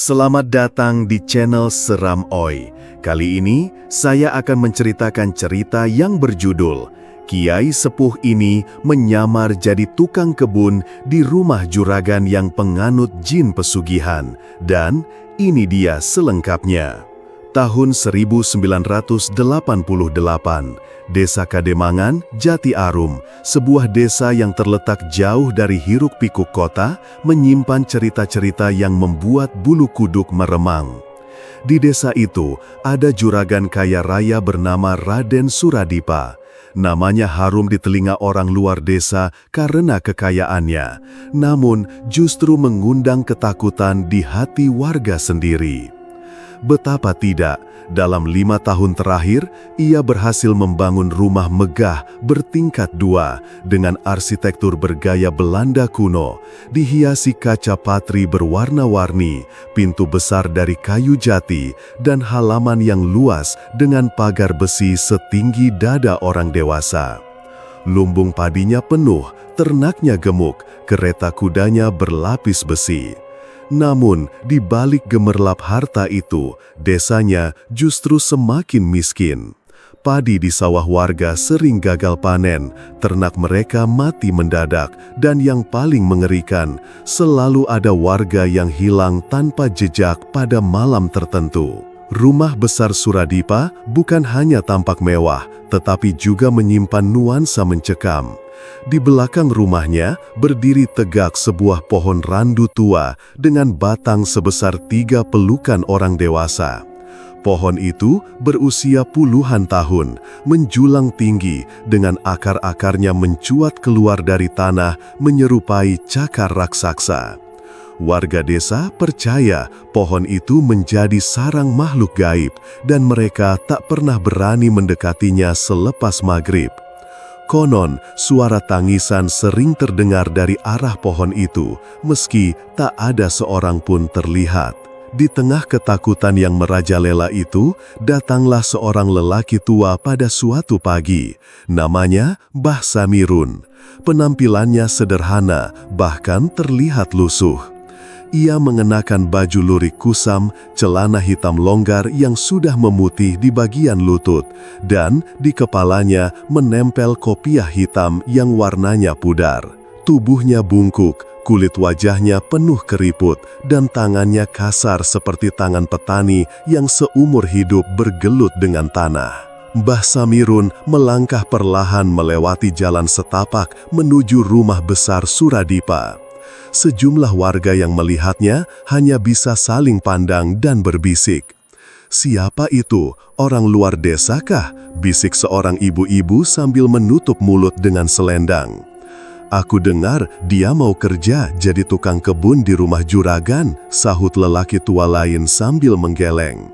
Selamat datang di channel Seram Oi. Kali ini saya akan menceritakan cerita yang berjudul Kiai Sepuh ini menyamar jadi tukang kebun di rumah juragan yang penganut jin pesugihan. Dan ini dia selengkapnya. Tahun 1988, Desa Kademangan, Jati Arum, sebuah desa yang terletak jauh dari hiruk-pikuk kota, menyimpan cerita-cerita yang membuat bulu kuduk meremang. Di desa itu, ada juragan kaya raya bernama Raden Suradipa. Namanya harum di telinga orang luar desa karena kekayaannya, namun justru mengundang ketakutan di hati warga sendiri. Betapa tidak, dalam 5 tahun terakhir, ia berhasil membangun rumah megah bertingkat 2 dengan arsitektur bergaya Belanda kuno, dihiasi kaca patri berwarna-warni, pintu besar dari kayu jati, dan halaman yang luas dengan pagar besi setinggi dada orang dewasa. Lumbung padinya penuh, ternaknya gemuk, kereta kudanya berlapis besi. Namun, di balik gemerlap harta itu, desanya justru semakin miskin. Padi di sawah warga sering gagal panen, ternak mereka mati mendadak, dan yang paling mengerikan, selalu ada warga yang hilang tanpa jejak pada malam tertentu. Rumah besar Suradipa bukan hanya tampak mewah, tetapi juga menyimpan nuansa mencekam. Di belakang rumahnya berdiri tegak sebuah pohon randu tua dengan batang sebesar 3 pelukan orang dewasa. Pohon itu berusia puluhan tahun, menjulang tinggi dengan akar-akarnya mencuat keluar dari tanah menyerupai cakar raksasa. Warga desa percaya pohon itu menjadi sarang makhluk gaib dan mereka tak pernah berani mendekatinya selepas maghrib. Konon, suara tangisan sering terdengar dari arah pohon itu, meski tak ada seorang pun terlihat. Di tengah ketakutan yang merajalela itu, datanglah seorang lelaki tua pada suatu pagi. Namanya Mbah Samirun. Penampilannya sederhana, bahkan terlihat lusuh. Ia mengenakan baju lurik kusam, celana hitam longgar yang sudah memutih di bagian lutut, dan di kepalanya menempel kopiah hitam yang warnanya pudar. Tubuhnya bungkuk, kulit wajahnya penuh keriput, dan tangannya kasar seperti tangan petani yang seumur hidup bergelut dengan tanah. Mbah Samirun melangkah perlahan melewati jalan setapak menuju rumah besar Suradipa. Sejumlah warga yang melihatnya hanya bisa saling pandang dan berbisik. "Siapa itu? Orang luar desa kah?" bisik seorang ibu-ibu sambil menutup mulut dengan selendang. "Aku dengar dia mau kerja jadi tukang kebun di rumah juragan," sahut lelaki tua lain sambil menggeleng.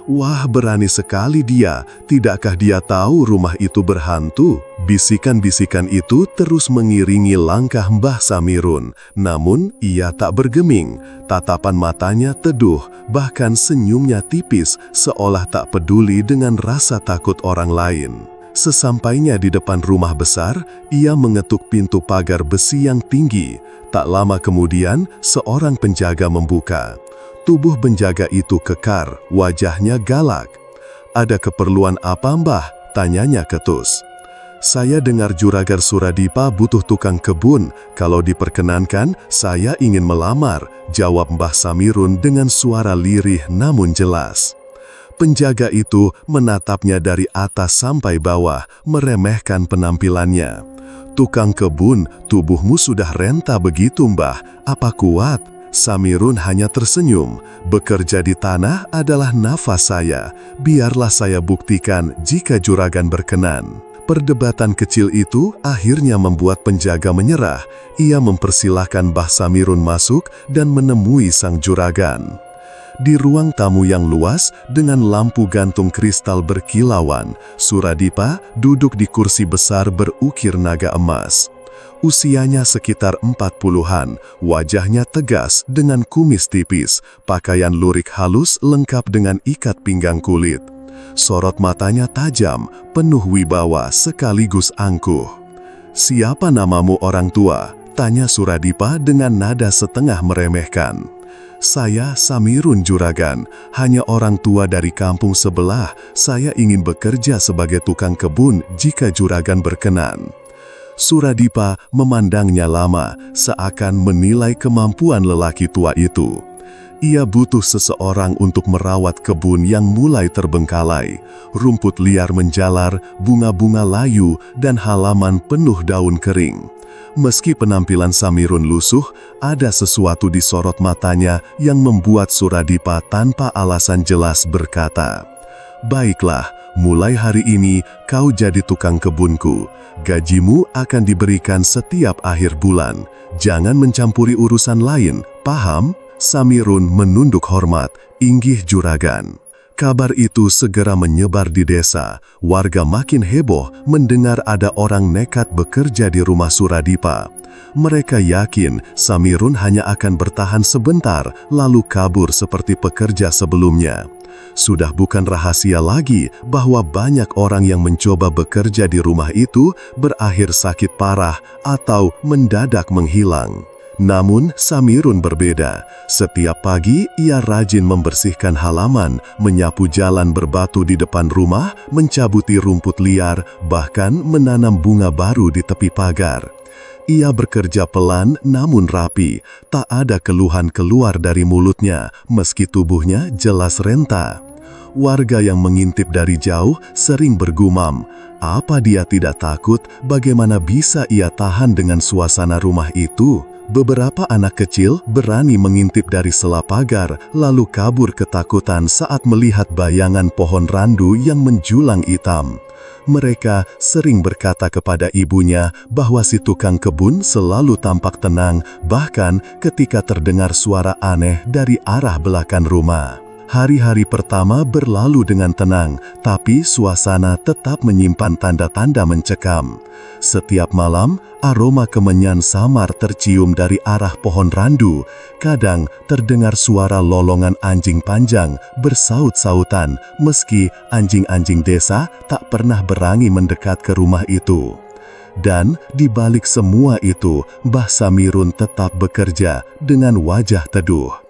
"Wah, berani sekali dia. Tidakkah dia tahu rumah itu berhantu?" Bisikan-bisikan itu terus mengiringi langkah Mbah Samirun. Namun, ia tak bergeming. Tatapan matanya teduh, bahkan senyumnya tipis, seolah tak peduli dengan rasa takut orang lain. Sesampainya di depan rumah besar, ia mengetuk pintu pagar besi yang tinggi. Tak lama kemudian, seorang penjaga membuka. Tubuh penjaga itu kekar, wajahnya galak. "Ada keperluan apa, Mbah?" tanyanya ketus. "Saya dengar juragan Suradipa butuh tukang kebun. Kalau diperkenankan, saya ingin melamar," jawab Mbah Samirun dengan suara lirih namun jelas. Penjaga itu menatapnya dari atas sampai bawah, meremehkan penampilannya. "Tukang kebun, tubuhmu sudah renta begitu, Mbah. Apa kuat?" Samirun hanya tersenyum. "Bekerja di tanah adalah nafas saya. Biarlah saya buktikan jika juragan berkenan." Perdebatan kecil itu akhirnya membuat penjaga menyerah. Ia mempersilahkan Mbah Samirun masuk dan menemui sang juragan. Di ruang tamu yang luas, dengan lampu gantung kristal berkilauan, Suradipa duduk di kursi besar berukir naga emas. Usianya sekitar 40-an, wajahnya tegas dengan kumis tipis, pakaian lurik halus lengkap dengan ikat pinggang kulit. Sorot matanya tajam, penuh wibawa sekaligus angkuh. "Siapa namamu, orang tua?" tanya Suradipa dengan nada setengah meremehkan. "Saya Samirun Juragan, hanya orang tua dari kampung sebelah. Saya ingin bekerja sebagai tukang kebun jika Juragan berkenan." Suradipa memandangnya lama, seakan menilai kemampuan lelaki tua itu. Ia butuh seseorang untuk merawat kebun yang mulai terbengkalai. Rumput liar menjalar, bunga-bunga layu, dan halaman penuh daun kering. Meski penampilan Samirun lusuh, ada sesuatu di sorot matanya yang membuat Suradipa tanpa alasan jelas berkata, "Baiklah, mulai hari ini kau jadi tukang kebunku. Gajimu akan diberikan setiap akhir bulan. Jangan mencampuri urusan lain, paham?" Samirun menunduk hormat, "Inggih Juragan." Kabar itu segera menyebar di desa. Warga makin heboh mendengar ada orang nekat bekerja di rumah Suradipa. Mereka yakin Samirun hanya akan bertahan sebentar, lalu kabur seperti pekerja sebelumnya. Sudah bukan rahasia lagi bahwa banyak orang yang mencoba bekerja di rumah itu berakhir sakit parah atau mendadak menghilang. Namun Samirun berbeda. Setiap pagi ia rajin membersihkan halaman, menyapu jalan berbatu di depan rumah, mencabuti rumput liar, bahkan menanam bunga baru di tepi pagar. Ia bekerja pelan namun rapi, tak ada keluhan keluar dari mulutnya, meski tubuhnya jelas renta. Warga yang mengintip dari jauh sering bergumam, apa dia tidak takut? Bagaimana bisa ia tahan dengan suasana rumah itu? Beberapa anak kecil berani mengintip dari sela pagar, lalu kabur ketakutan saat melihat bayangan pohon randu yang menjulang hitam. Mereka sering berkata kepada ibunya bahwa si tukang kebun selalu tampak tenang, bahkan ketika terdengar suara aneh dari arah belakang rumah. Hari-hari pertama berlalu dengan tenang, tapi suasana tetap menyimpan tanda-tanda mencekam. Setiap malam, aroma kemenyan samar tercium dari arah pohon randu. Kadang terdengar suara lolongan anjing panjang bersaut-sautan, meski anjing-anjing desa tak pernah berani mendekat ke rumah itu. Dan di balik semua itu, Mbah Samirun tetap bekerja dengan wajah teduh.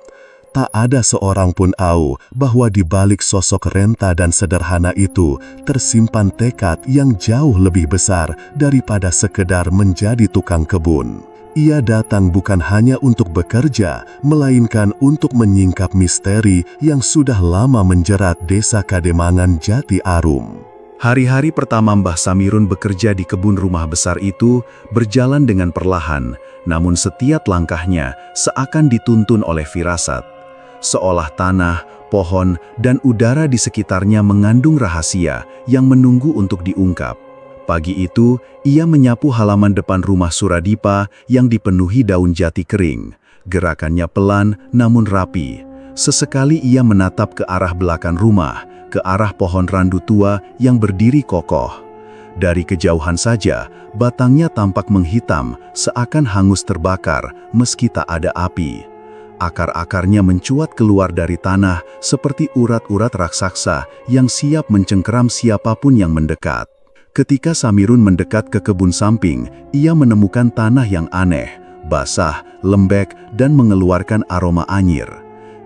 Tak ada seorang pun tahu bahwa di balik sosok renta dan sederhana itu tersimpan tekad yang jauh lebih besar daripada sekedar menjadi tukang kebun. Ia datang bukan hanya untuk bekerja, melainkan untuk menyingkap misteri yang sudah lama menjerat desa Kademangan Jati Arum. Hari-hari pertama Mbah Samirun bekerja di kebun rumah besar itu berjalan dengan perlahan, namun setiap langkahnya seakan dituntun oleh firasat. Seolah tanah, pohon, dan udara di sekitarnya mengandung rahasia yang menunggu untuk diungkap. Pagi itu, ia menyapu halaman depan rumah Suradipa yang dipenuhi daun jati kering. Gerakannya pelan namun rapi. Sesekali ia menatap ke arah belakang rumah, ke arah pohon randu tua yang berdiri kokoh. Dari kejauhan saja, batangnya tampak menghitam, seakan hangus terbakar meski tak ada api. Akar-akarnya mencuat keluar dari tanah seperti urat-urat raksasa yang siap mencengkeram siapapun yang mendekat. Ketika Samirun mendekat ke kebun samping, ia menemukan tanah yang aneh, basah, lembek, dan mengeluarkan aroma anyir.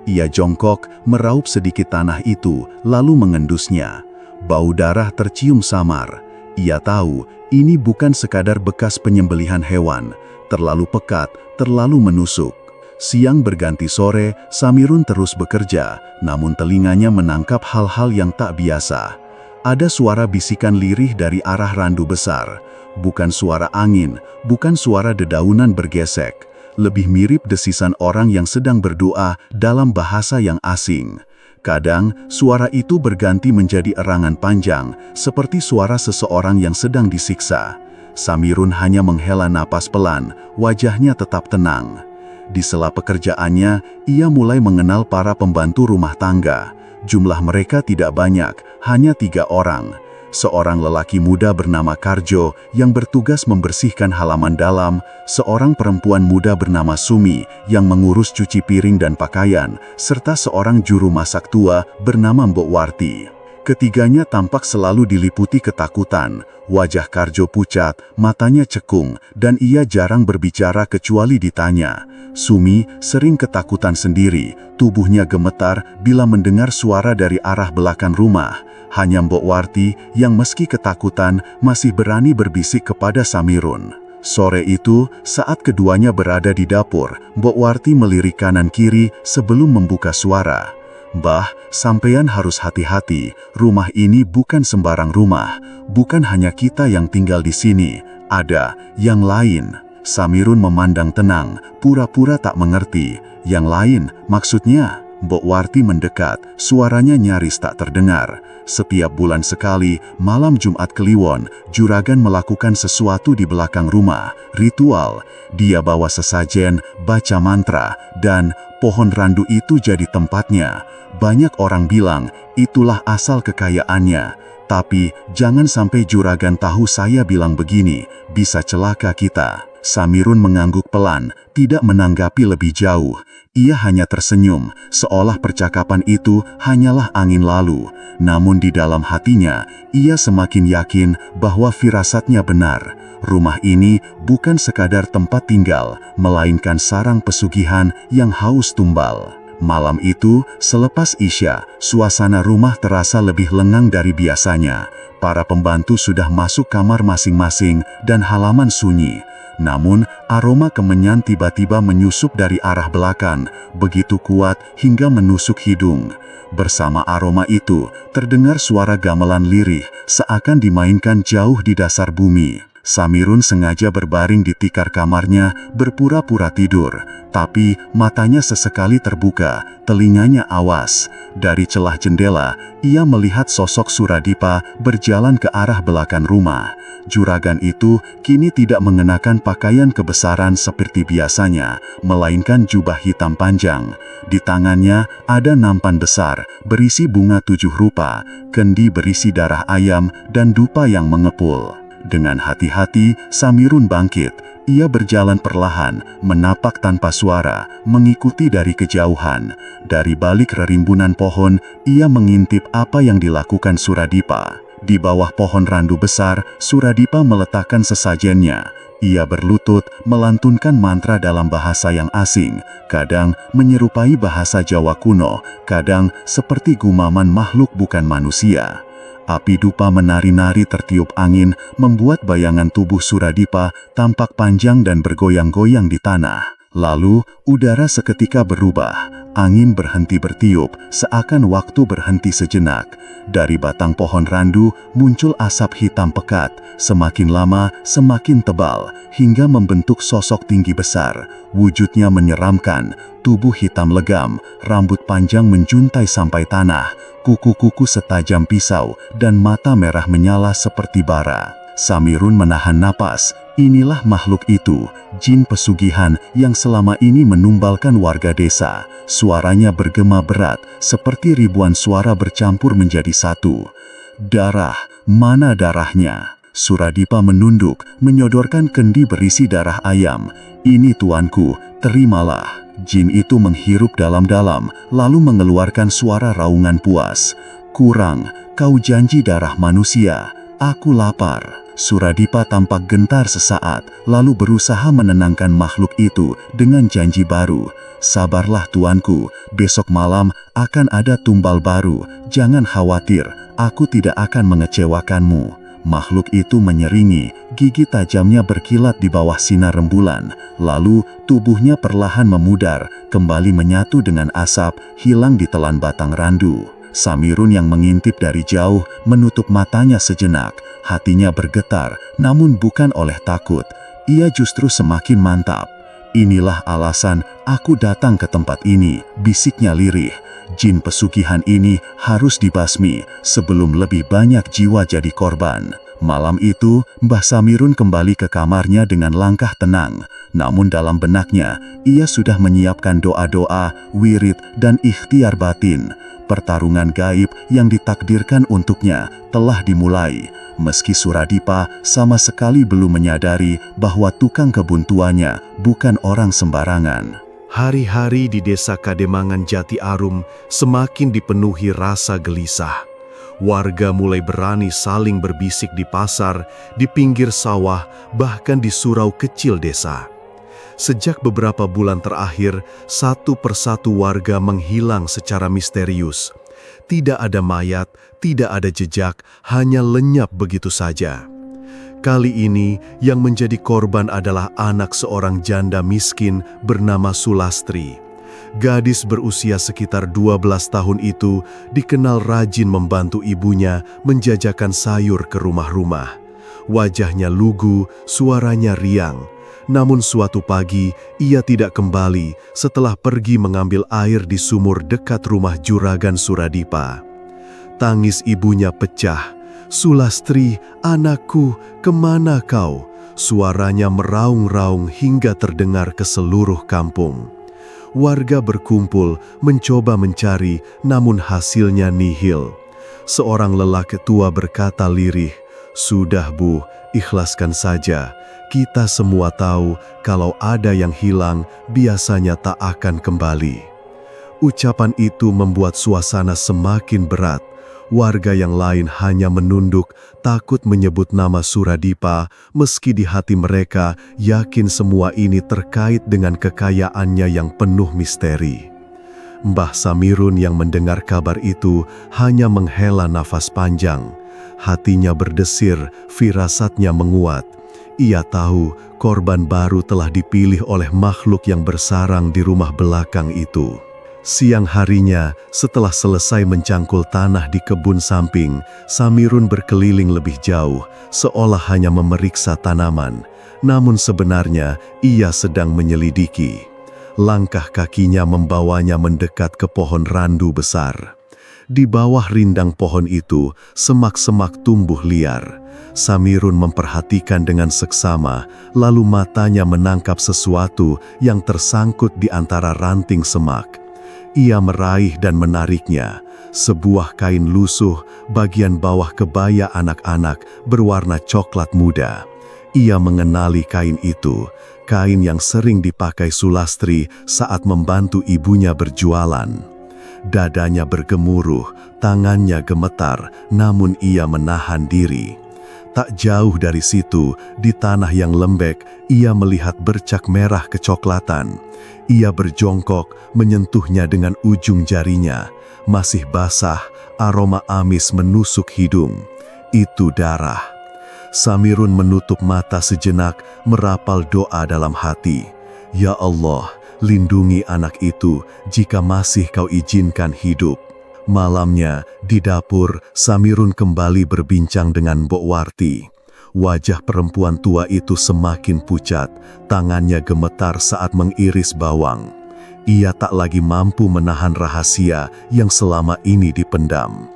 Ia jongkok, meraup sedikit tanah itu, lalu mengendusnya. Bau darah tercium samar. Ia tahu, ini bukan sekadar bekas penyembelihan hewan, terlalu pekat, terlalu menusuk. Siang berganti sore, Samirun terus bekerja, namun telinganya menangkap hal-hal yang tak biasa. Ada suara bisikan lirih dari arah randu besar. Bukan suara angin, bukan suara dedaunan bergesek. Lebih mirip desisan orang yang sedang berdoa dalam bahasa yang asing. Kadang, suara itu berganti menjadi erangan panjang, seperti suara seseorang yang sedang disiksa. Samirun hanya menghela napas pelan, wajahnya tetap tenang. Di sela pekerjaannya, ia mulai mengenal para pembantu rumah tangga. Jumlah mereka tidak banyak, hanya 3 orang. Seorang lelaki muda bernama Karjo yang bertugas membersihkan halaman dalam, seorang perempuan muda bernama Sumi yang mengurus cuci piring dan pakaian, serta seorang juru masak tua bernama Mbok Warti. Ketiganya tampak selalu diliputi ketakutan. Wajah Karjo pucat, matanya cekung, dan ia jarang berbicara kecuali ditanya. Sumi sering ketakutan sendiri, tubuhnya gemetar bila mendengar suara dari arah belakang rumah. Hanya Mbok Warti yang meski ketakutan masih berani berbisik kepada Samirun. Sore itu, saat keduanya berada di dapur, Mbok Warti melirik kanan kiri sebelum membuka suara. "Mbah, sampean harus hati-hati, rumah ini bukan sembarang rumah. Bukan hanya kita yang tinggal di sini, ada yang lain." Samirun memandang tenang, pura-pura tak mengerti. "Yang lain, maksudnya?" Mbok Warti mendekat, suaranya nyaris tak terdengar. Setiap bulan sekali, malam Jumat Kliwon, juragan melakukan sesuatu di belakang rumah, ritual. Dia bawa sesajen, baca mantra, dan pohon randu itu jadi tempatnya. Banyak orang bilang, itulah asal kekayaannya. Tapi, jangan sampai juragan tahu saya bilang begini, bisa celaka kita. Samirun mengangguk pelan, tidak menanggapi lebih jauh. Ia hanya tersenyum, seolah percakapan itu hanyalah angin lalu. Namun di dalam hatinya, ia semakin yakin bahwa firasatnya benar. Rumah ini bukan sekadar tempat tinggal, melainkan sarang pesugihan yang haus tumbal. Malam itu, selepas Isya, suasana rumah terasa lebih lengang dari biasanya. Para pembantu sudah masuk kamar masing-masing dan halaman sunyi. Namun, aroma kemenyan tiba-tiba menyusup dari arah belakang, begitu kuat hingga menusuk hidung. Bersama aroma itu, terdengar suara gamelan lirih, seakan dimainkan jauh di dasar bumi. Samirun sengaja berbaring di tikar kamarnya, berpura-pura tidur. Tapi, matanya sesekali terbuka, telinganya awas. Dari celah jendela, ia melihat sosok Suradipa berjalan ke arah belakang rumah. Juragan itu kini tidak mengenakan pakaian kebesaran seperti biasanya, melainkan jubah hitam panjang. Di tangannya ada nampan besar, berisi bunga 7 rupa, kendi berisi darah ayam, dan dupa yang mengepul. Dengan hati-hati, Samirun bangkit. Ia berjalan perlahan, menapak tanpa suara, mengikuti dari kejauhan. Dari balik rerimbunan pohon, ia mengintip apa yang dilakukan Suradipa. Di bawah pohon randu besar, Suradipa meletakkan sesajennya. Ia berlutut, melantunkan mantra dalam bahasa yang asing, kadang menyerupai bahasa Jawa kuno, kadang seperti gumaman makhluk bukan manusia. Api dupa menari-nari tertiup angin, membuat bayangan tubuh Suradipa tampak panjang dan bergoyang-goyang di tanah. Lalu, udara seketika berubah. Angin berhenti bertiup, seakan waktu berhenti sejenak. Dari batang pohon randu, muncul asap hitam pekat, semakin lama semakin tebal, hingga membentuk sosok tinggi besar. Wujudnya menyeramkan, tubuh hitam legam, rambut panjang menjuntai sampai tanah, kuku-kuku setajam pisau, dan mata merah menyala seperti bara. Samirun menahan napas. Inilah makhluk itu, jin pesugihan yang selama ini menumbalkan warga desa. Suaranya bergema berat, seperti ribuan suara bercampur menjadi satu. "Darah, mana darahnya?" Suradipa menunduk, menyodorkan kendi berisi darah ayam. "Ini tuanku, terimalah." Jin itu menghirup dalam-dalam, lalu mengeluarkan suara raungan puas. "Kurang, kau janji darah manusia. Aku lapar." Suradipa tampak gentar sesaat, lalu berusaha menenangkan makhluk itu dengan janji baru. "Sabarlah tuanku, besok malam akan ada tumbal baru. Jangan khawatir, aku tidak akan mengecewakanmu." Makhluk itu menyeringi, gigi tajamnya berkilat di bawah sinar rembulan. Lalu, tubuhnya perlahan memudar, kembali menyatu dengan asap, hilang ditelan batang randu. Samirun yang mengintip dari jauh, menutup matanya sejenak. Hatinya bergetar, namun bukan oleh takut. Ia justru semakin mantap. "Inilah alasan aku datang ke tempat ini," bisiknya lirih. "Jin pesugihan ini harus dibasmi sebelum lebih banyak jiwa jadi korban." Malam itu, Mbah Samirun kembali ke kamarnya dengan langkah tenang. Namun dalam benaknya, ia sudah menyiapkan doa-doa, wirid, dan ikhtiar batin. Pertarungan gaib yang ditakdirkan untuknya telah dimulai. Meski Suradipa sama sekali belum menyadari bahwa tukang kebun tuanya bukan orang sembarangan. Hari-hari di desa Kademangan Jati Arum semakin dipenuhi rasa gelisah. Warga mulai berani saling berbisik di pasar, di pinggir sawah, bahkan di surau kecil desa. Sejak beberapa bulan terakhir, satu persatu warga menghilang secara misterius. Tidak ada mayat, tidak ada jejak, hanya lenyap begitu saja. Kali ini yang menjadi korban adalah anak seorang janda miskin bernama Sulastri. Gadis berusia sekitar 12 tahun itu dikenal rajin membantu ibunya menjajakan sayur ke rumah-rumah. Wajahnya lugu, suaranya riang. Namun suatu pagi ia tidak kembali setelah pergi mengambil air di sumur dekat rumah Juragan Suradipa. Tangis ibunya pecah. "Sulastri, anakku, kemana kau?" Suaranya meraung-raung hingga terdengar ke seluruh kampung. Warga berkumpul mencoba mencari, namun hasilnya nihil. Seorang lelaki tua berkata lirih, "Sudah Bu, ikhlaskan saja. Kita semua tahu kalau ada yang hilang biasanya tak akan kembali." Ucapan itu membuat suasana semakin berat. Warga yang lain hanya menunduk, takut menyebut nama Suradipa, meski di hati mereka yakin semua ini terkait dengan kekayaannya yang penuh misteri. Mbah Samirun yang mendengar kabar itu hanya menghela nafas panjang. Hatinya berdesir, firasatnya menguat. Ia tahu korban baru telah dipilih oleh makhluk yang bersarang di rumah belakang itu. Siang harinya, setelah selesai mencangkul tanah di kebun samping, Samirun berkeliling lebih jauh, seolah hanya memeriksa tanaman. Namun sebenarnya, ia sedang menyelidiki. Langkah kakinya membawanya mendekat ke pohon randu besar. Di bawah rindang pohon itu, semak-semak tumbuh liar. Samirun memperhatikan dengan seksama, lalu matanya menangkap sesuatu yang tersangkut di antara ranting semak. Ia meraih dan menariknya. Sebuah kain lusuh, bagian bawah kebaya anak-anak berwarna coklat muda. Ia mengenali kain itu, kain yang sering dipakai Sulastri saat membantu ibunya berjualan. Dadanya bergemuruh, tangannya gemetar, namun ia menahan diri. Tak jauh dari situ, di tanah yang lembek, ia melihat bercak merah kecoklatan. Ia berjongkok, menyentuhnya dengan ujung jarinya. Masih basah, aroma amis menusuk hidung. Itu darah. Samirun menutup mata sejenak, merapal doa dalam hati. "Ya Allah, lindungi anak itu jika masih kau izinkan hidup." Malamnya, di dapur, Samirun kembali berbincang dengan Mbok Warti. Wajah perempuan tua itu semakin pucat, tangannya gemetar saat mengiris bawang. Ia tak lagi mampu menahan rahasia yang selama ini dipendam.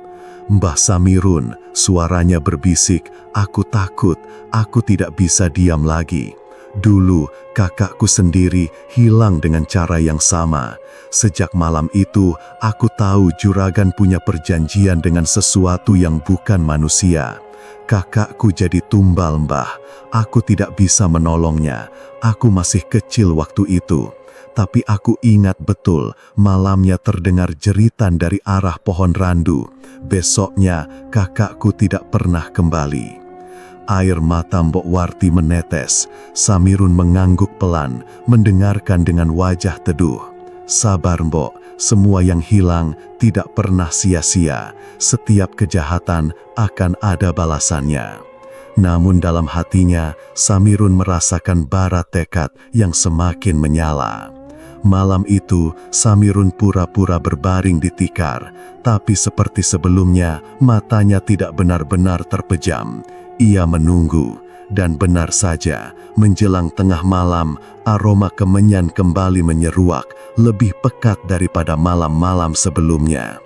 "Mbah Samirun," suaranya berbisik, "aku takut, aku tidak bisa diam lagi. Dulu, kakakku sendiri hilang dengan cara yang sama. Sejak malam itu, aku tahu juragan punya perjanjian dengan sesuatu yang bukan manusia. Kakakku jadi tumbal, Mbah. Aku tidak bisa menolongnya. Aku masih kecil waktu itu. Tapi aku ingat betul, malamnya terdengar jeritan dari arah pohon randu. Besoknya, kakakku tidak pernah kembali." Air mata Mbok Warti menetes. Samirun mengangguk pelan, mendengarkan dengan wajah teduh. "Sabar Mbok, semua yang hilang tidak pernah sia-sia. Setiap kejahatan akan ada balasannya." Namun dalam hatinya, Samirun merasakan bara tekad yang semakin menyala. Malam itu, Samirun pura-pura berbaring di tikar, tapi seperti sebelumnya, matanya tidak benar-benar terpejam. Ia menunggu, dan benar saja, menjelang tengah malam, aroma kemenyan kembali menyeruak, lebih pekat daripada malam-malam sebelumnya.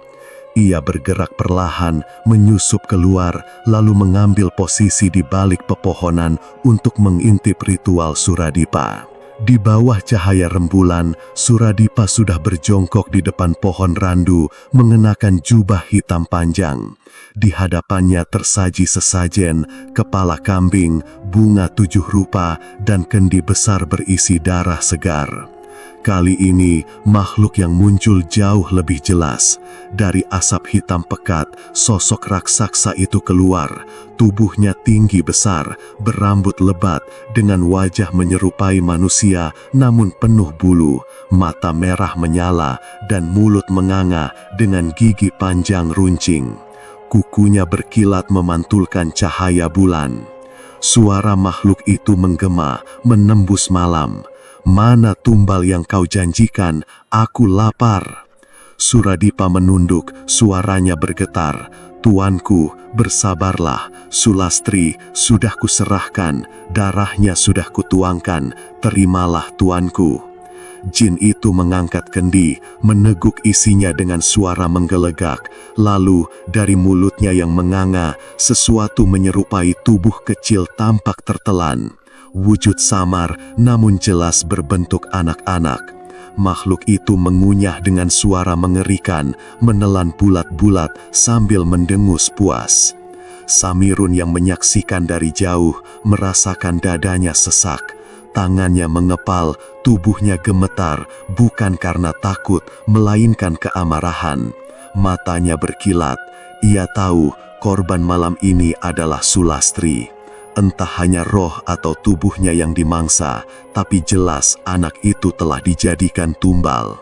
Ia bergerak perlahan, menyusup keluar, lalu mengambil posisi di balik pepohonan untuk mengintip ritual Suradipa. Di bawah cahaya rembulan, Suradipa sudah berjongkok di depan pohon randu, mengenakan jubah hitam panjang. Di hadapannya tersaji sesajen, kepala kambing, bunga 7 rupa, dan kendi besar berisi darah segar. Kali ini, makhluk yang muncul jauh lebih jelas. Dari asap hitam pekat, sosok raksasa itu keluar. Tubuhnya tinggi besar, berambut lebat, dengan wajah menyerupai manusia, namun penuh bulu. Mata merah menyala, dan mulut menganga dengan gigi panjang runcing. Kukunya berkilat memantulkan cahaya bulan. Suara makhluk itu menggema, menembus malam. "Mana tumbal yang kau janjikan? Aku lapar." Suradipa menunduk, suaranya bergetar. "Tuanku, bersabarlah. Sulastri sudah kuserahkan, darahnya sudah kutuangkan. Terimalah tuanku." Jin itu mengangkat kendi, meneguk isinya dengan suara menggelegak. Lalu, dari mulutnya yang menganga, sesuatu menyerupai tubuh kecil tampak tertelan. Wujud samar, namun jelas berbentuk anak-anak. Makhluk itu mengunyah dengan suara mengerikan, menelan bulat-bulat sambil mendengus puas. Samirun yang menyaksikan dari jauh, merasakan dadanya sesak. Tangannya mengepal, tubuhnya gemetar, bukan karena takut, melainkan keamarahan. Matanya berkilat, ia tahu korban malam ini adalah Sulastri. Entah hanya roh atau tubuhnya yang dimangsa, tapi jelas anak itu telah dijadikan tumbal.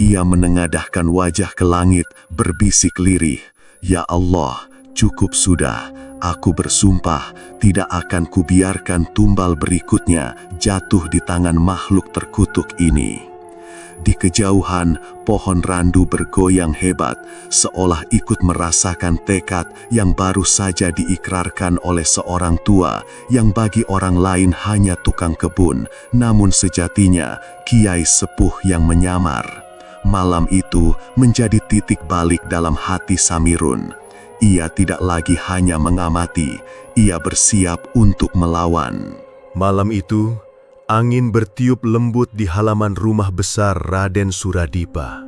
Ia menengadahkan wajah ke langit, berbisik lirih, "Ya Allah, cukup sudah. Aku bersumpah, tidak akan kubiarkan tumbal berikutnya jatuh di tangan makhluk terkutuk ini." Di kejauhan, pohon randu bergoyang hebat, seolah ikut merasakan tekad yang baru saja diikrarkan oleh seorang tua, yang bagi orang lain hanya tukang kebun, namun sejatinya kiai sepuh yang menyamar. Malam itu menjadi titik balik dalam hati Samirun. Ia tidak lagi hanya mengamati, ia bersiap untuk melawan. Malam itu, angin bertiup lembut di halaman rumah besar Raden Suradipa.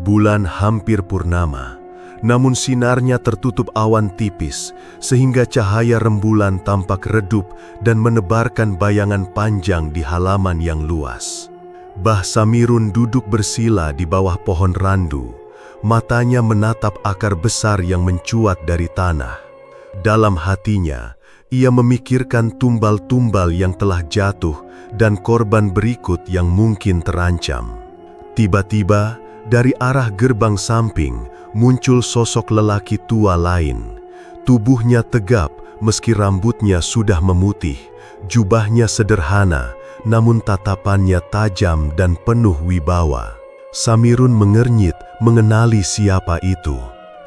Bulan hampir purnama, namun sinarnya tertutup awan tipis, sehingga cahaya rembulan tampak redup dan menebarkan bayangan panjang di halaman yang luas. Bah Samirun duduk bersila di bawah pohon randu, matanya menatap akar besar yang mencuat dari tanah. Dalam hatinya, ia memikirkan tumbal-tumbal yang telah jatuh dan korban berikut yang mungkin terancam. Tiba-tiba, dari arah gerbang samping, muncul sosok lelaki tua lain. Tubuhnya tegap, meski rambutnya sudah memutih. Jubahnya sederhana, namun tatapannya tajam dan penuh wibawa. Samirun mengernyit, mengenali siapa itu.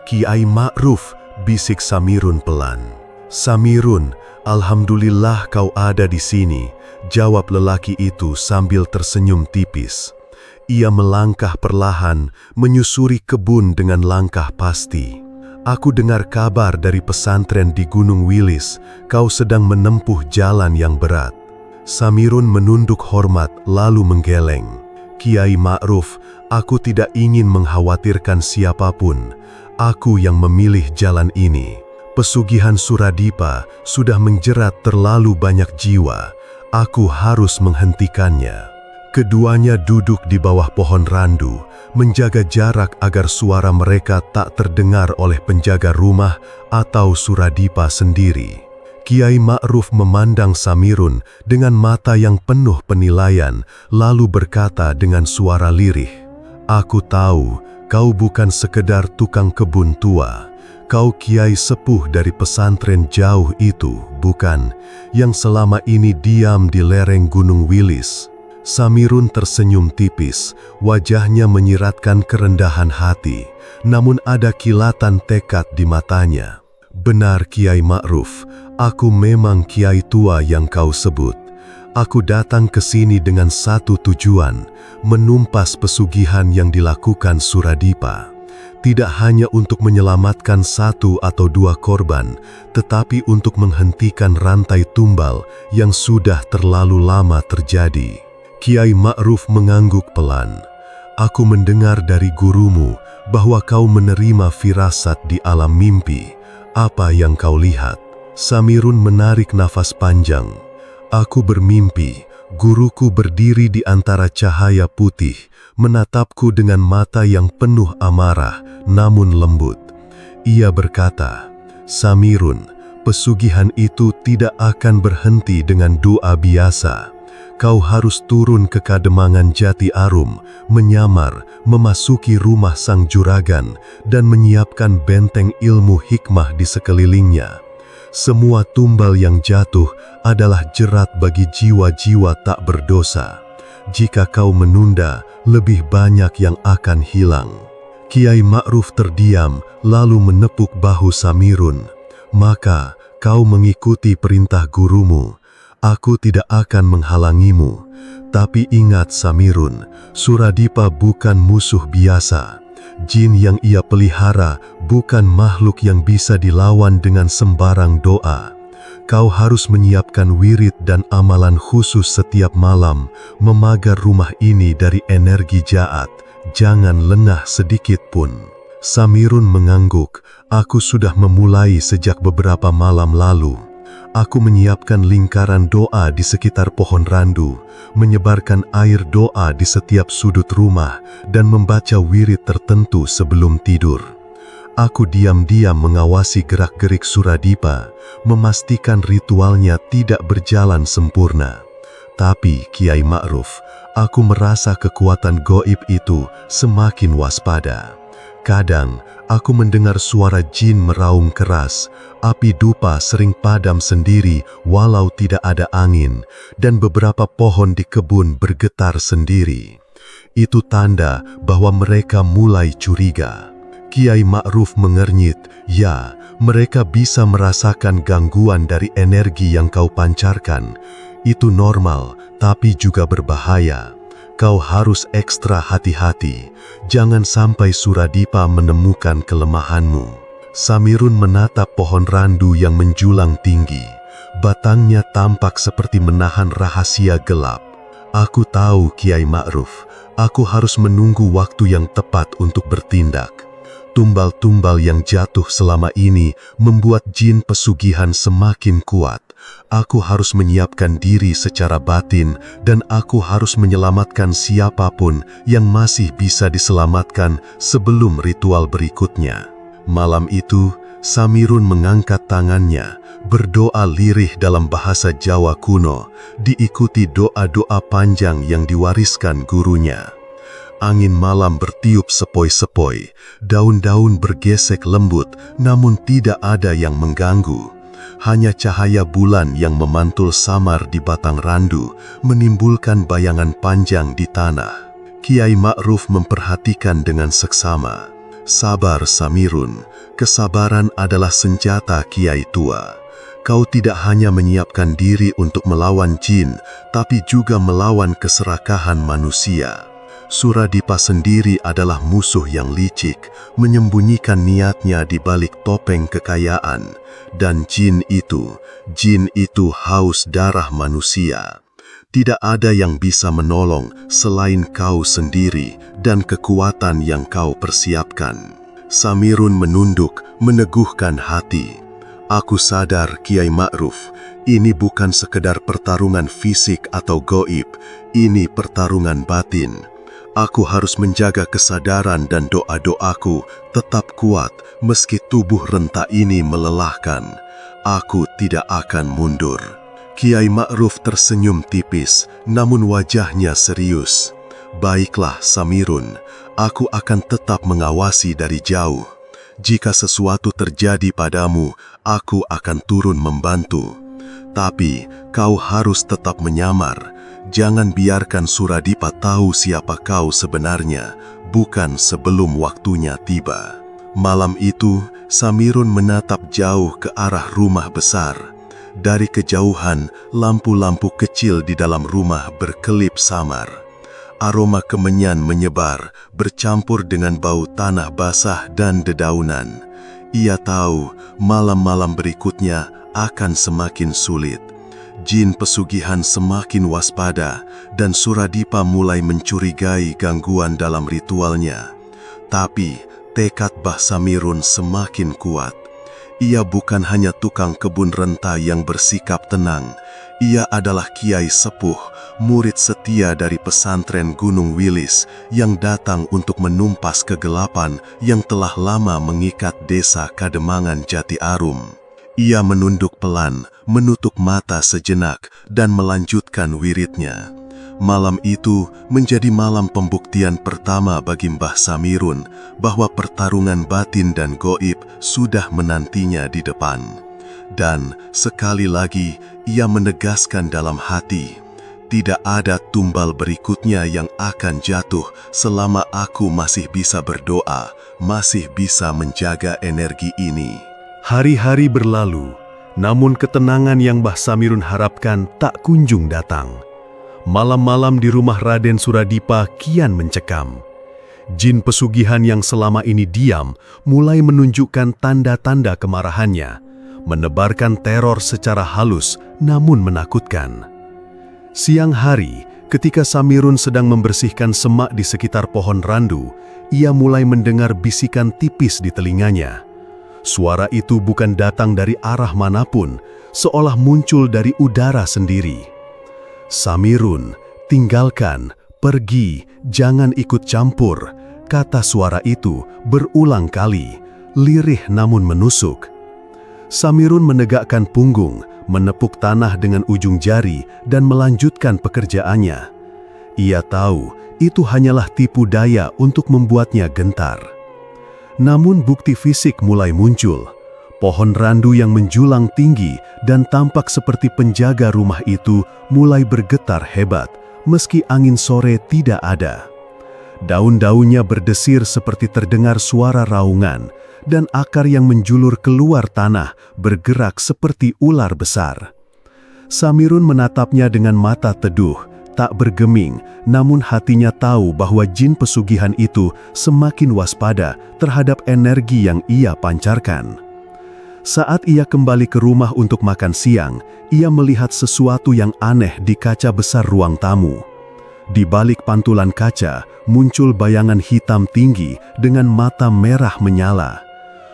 "Kiai Ma'ruf," bisik Samirun pelan. "Samirun, alhamdulillah kau ada di sini," jawab lelaki itu sambil tersenyum tipis. Ia melangkah perlahan, menyusuri kebun dengan langkah pasti. "Aku dengar kabar dari pesantren di Gunung Wilis, kau sedang menempuh jalan yang berat." Samirun menunduk hormat lalu menggeleng. "Kiai Ma'ruf, aku tidak ingin mengkhawatirkan siapapun. Aku yang memilih jalan ini. Pesugihan Suradipa sudah menjerat terlalu banyak jiwa. Aku harus menghentikannya." Keduanya duduk di bawah pohon randu, menjaga jarak agar suara mereka tak terdengar oleh penjaga rumah atau Suradipa sendiri. Kiai Ma'ruf memandang Samirun dengan mata yang penuh penilaian, lalu berkata dengan suara lirih, "Aku tahu kau bukan sekedar tukang kebun tua. Kau kiai sepuh dari pesantren jauh itu, bukan? Yang selama ini diam di lereng Gunung Wilis." Samirun tersenyum tipis, wajahnya menyiratkan kerendahan hati, namun ada kilatan tekad di matanya. "Benar Kiai Ma'ruf, aku memang kiai tua yang kau sebut. Aku datang ke sini dengan satu tujuan, menumpas pesugihan yang dilakukan Suradipa. Tidak hanya untuk menyelamatkan satu atau dua korban, tetapi untuk menghentikan rantai tumbal yang sudah terlalu lama terjadi." Kiai Ma'ruf mengangguk pelan. "Aku mendengar dari gurumu bahwa kau menerima firasat di alam mimpi. Apa yang kau lihat?" Samirun menarik nafas panjang. "Aku bermimpi, Guruku berdiri di antara cahaya putih, menatapku dengan mata yang penuh amarah, namun lembut. Ia berkata, "Samirun, pesugihan itu tidak akan berhenti dengan doa biasa. Kau harus turun ke Kademangan Jati Arum, menyamar, memasuki rumah sang juragan, dan menyiapkan benteng ilmu hikmah di sekelilingnya. Semua tumbal yang jatuh adalah jerat bagi jiwa-jiwa tak berdosa. Jika kau menunda, lebih banyak yang akan hilang." Kiai Ma'ruf terdiam, lalu menepuk bahu Samirun. "Maka, kau mengikuti perintah gurumu. Aku tidak akan menghalangimu. Tapi ingat Samirun, Suradipa bukan musuh biasa. Jin yang ia pelihara bukan makhluk yang bisa dilawan dengan sembarang doa. Kau harus menyiapkan wirid dan amalan khusus setiap malam, memagar rumah ini dari energi jahat. Jangan lengah sedikit pun." Samirun mengangguk. "Aku sudah memulai sejak beberapa malam lalu. Aku menyiapkan lingkaran doa di sekitar pohon randu, menyebarkan air doa di setiap sudut rumah, dan membaca wirid tertentu sebelum tidur. Aku diam-diam mengawasi gerak-gerik Suradipa, memastikan ritualnya tidak berjalan sempurna. Tapi, Kiai Ma'ruf, aku merasa kekuatan goib itu semakin waspada. Kadang, aku mendengar suara jin meraung keras, api dupa sering padam sendiri walau tidak ada angin, dan beberapa pohon di kebun bergetar sendiri. Itu tanda bahwa mereka mulai curiga." Kiai Ma'ruf mengernyit, "Ya, mereka bisa merasakan gangguan dari energi yang kau pancarkan. Itu normal, tapi juga berbahaya. Kau harus ekstra hati-hati. Jangan sampai Suradipa menemukan kelemahanmu." Samirun menatap pohon randu yang menjulang tinggi. Batangnya tampak seperti menahan rahasia gelap. "Aku tahu, Kiai Ma'ruf. Aku harus menunggu waktu yang tepat untuk bertindak. Tumbal-tumbal yang jatuh selama ini membuat jin pesugihan semakin kuat. Aku harus menyiapkan diri secara batin, dan aku harus menyelamatkan siapapun yang masih bisa diselamatkan sebelum ritual berikutnya." Malam itu, Samirun mengangkat tangannya, berdoa lirih dalam bahasa Jawa kuno, diikuti doa-doa panjang yang diwariskan gurunya. Angin malam bertiup sepoi-sepoi, daun-daun bergesek lembut, namun tidak ada yang mengganggu. Hanya cahaya bulan yang memantul samar di batang randu, menimbulkan bayangan panjang di tanah. Kiai Ma'ruf memperhatikan dengan seksama. "Sabar Samirun, kesabaran adalah senjata Kiai tua. Kau tidak hanya menyiapkan diri untuk melawan jin, tapi juga melawan keserakahan manusia. Suradipa sendiri adalah musuh yang licik, menyembunyikan niatnya di balik topeng kekayaan. Dan jin itu haus darah manusia. Tidak ada yang bisa menolong selain kau sendiri dan kekuatan yang kau persiapkan." Samirun menunduk, meneguhkan hati. "Aku sadar, Kiai Ma'ruf, ini bukan sekedar pertarungan fisik atau goib, ini pertarungan batin. Aku harus menjaga kesadaran dan doa-doaku tetap kuat meski tubuh renta ini melelahkan. Aku tidak akan mundur." Kiai Ma'ruf tersenyum tipis, namun wajahnya serius. "Baiklah Samirun, aku akan tetap mengawasi dari jauh. Jika sesuatu terjadi padamu, aku akan turun membantu. Tapi kau harus tetap menyamar. Jangan biarkan Suradipa tahu siapa kau sebenarnya, bukan sebelum waktunya tiba." Malam itu, Samirun menatap jauh ke arah rumah besar. Dari kejauhan, lampu-lampu kecil di dalam rumah berkelip samar. Aroma kemenyan menyebar, bercampur dengan bau tanah basah dan dedaunan. Ia tahu malam-malam berikutnya akan semakin sulit. Jin pesugihan semakin waspada, dan Suradipa mulai mencurigai gangguan dalam ritualnya. Tapi, tekad Bah Samirun semakin kuat. Ia bukan hanya tukang kebun renta yang bersikap tenang. Ia adalah Kiai Sepuh, murid setia dari pesantren Gunung Wilis yang datang untuk menumpas kegelapan yang telah lama mengikat desa Kademangan Jati Arum. Ia menunduk pelan, menutup mata sejenak, dan melanjutkan wiridnya. Malam itu menjadi malam pembuktian pertama bagi Mbah Samirun bahwa pertarungan batin dan goib sudah menantinya di depan. Dan sekali lagi ia menegaskan dalam hati, tidak ada tumbal berikutnya yang akan jatuh selama aku masih bisa berdoa, masih bisa menjaga energi ini. Hari-hari berlalu, namun ketenangan yang Mbah Samirun harapkan tak kunjung datang. Malam-malam di rumah Raden Suradipa kian mencekam. Jin pesugihan yang selama ini diam mulai menunjukkan tanda-tanda kemarahannya, menebarkan teror secara halus namun menakutkan. Siang hari, ketika Samirun sedang membersihkan semak di sekitar pohon randu, ia mulai mendengar bisikan tipis di telinganya. Suara itu bukan datang dari arah manapun, seolah muncul dari udara sendiri. "Samirun, tinggalkan, pergi, jangan ikut campur," kata suara itu berulang kali, lirih namun menusuk. Samirun menegakkan punggung, menepuk tanah dengan ujung jari dan melanjutkan pekerjaannya. Ia tahu itu hanyalah tipu daya untuk membuatnya gentar. Namun bukti fisik mulai muncul. Pohon randu yang menjulang tinggi dan tampak seperti penjaga rumah itu mulai bergetar hebat, meski angin sore tidak ada. Daun-daunnya berdesir seperti terdengar suara raungan, dan akar yang menjulur keluar tanah bergerak seperti ular besar. Samirun menatapnya dengan mata teduh, tak bergeming, namun hatinya tahu bahwa jin pesugihan itu semakin waspada terhadap energi yang ia pancarkan. Saat ia kembali ke rumah untuk makan siang, ia melihat sesuatu yang aneh di kaca besar ruang tamu. Di balik pantulan kaca, muncul bayangan hitam tinggi dengan mata merah menyala.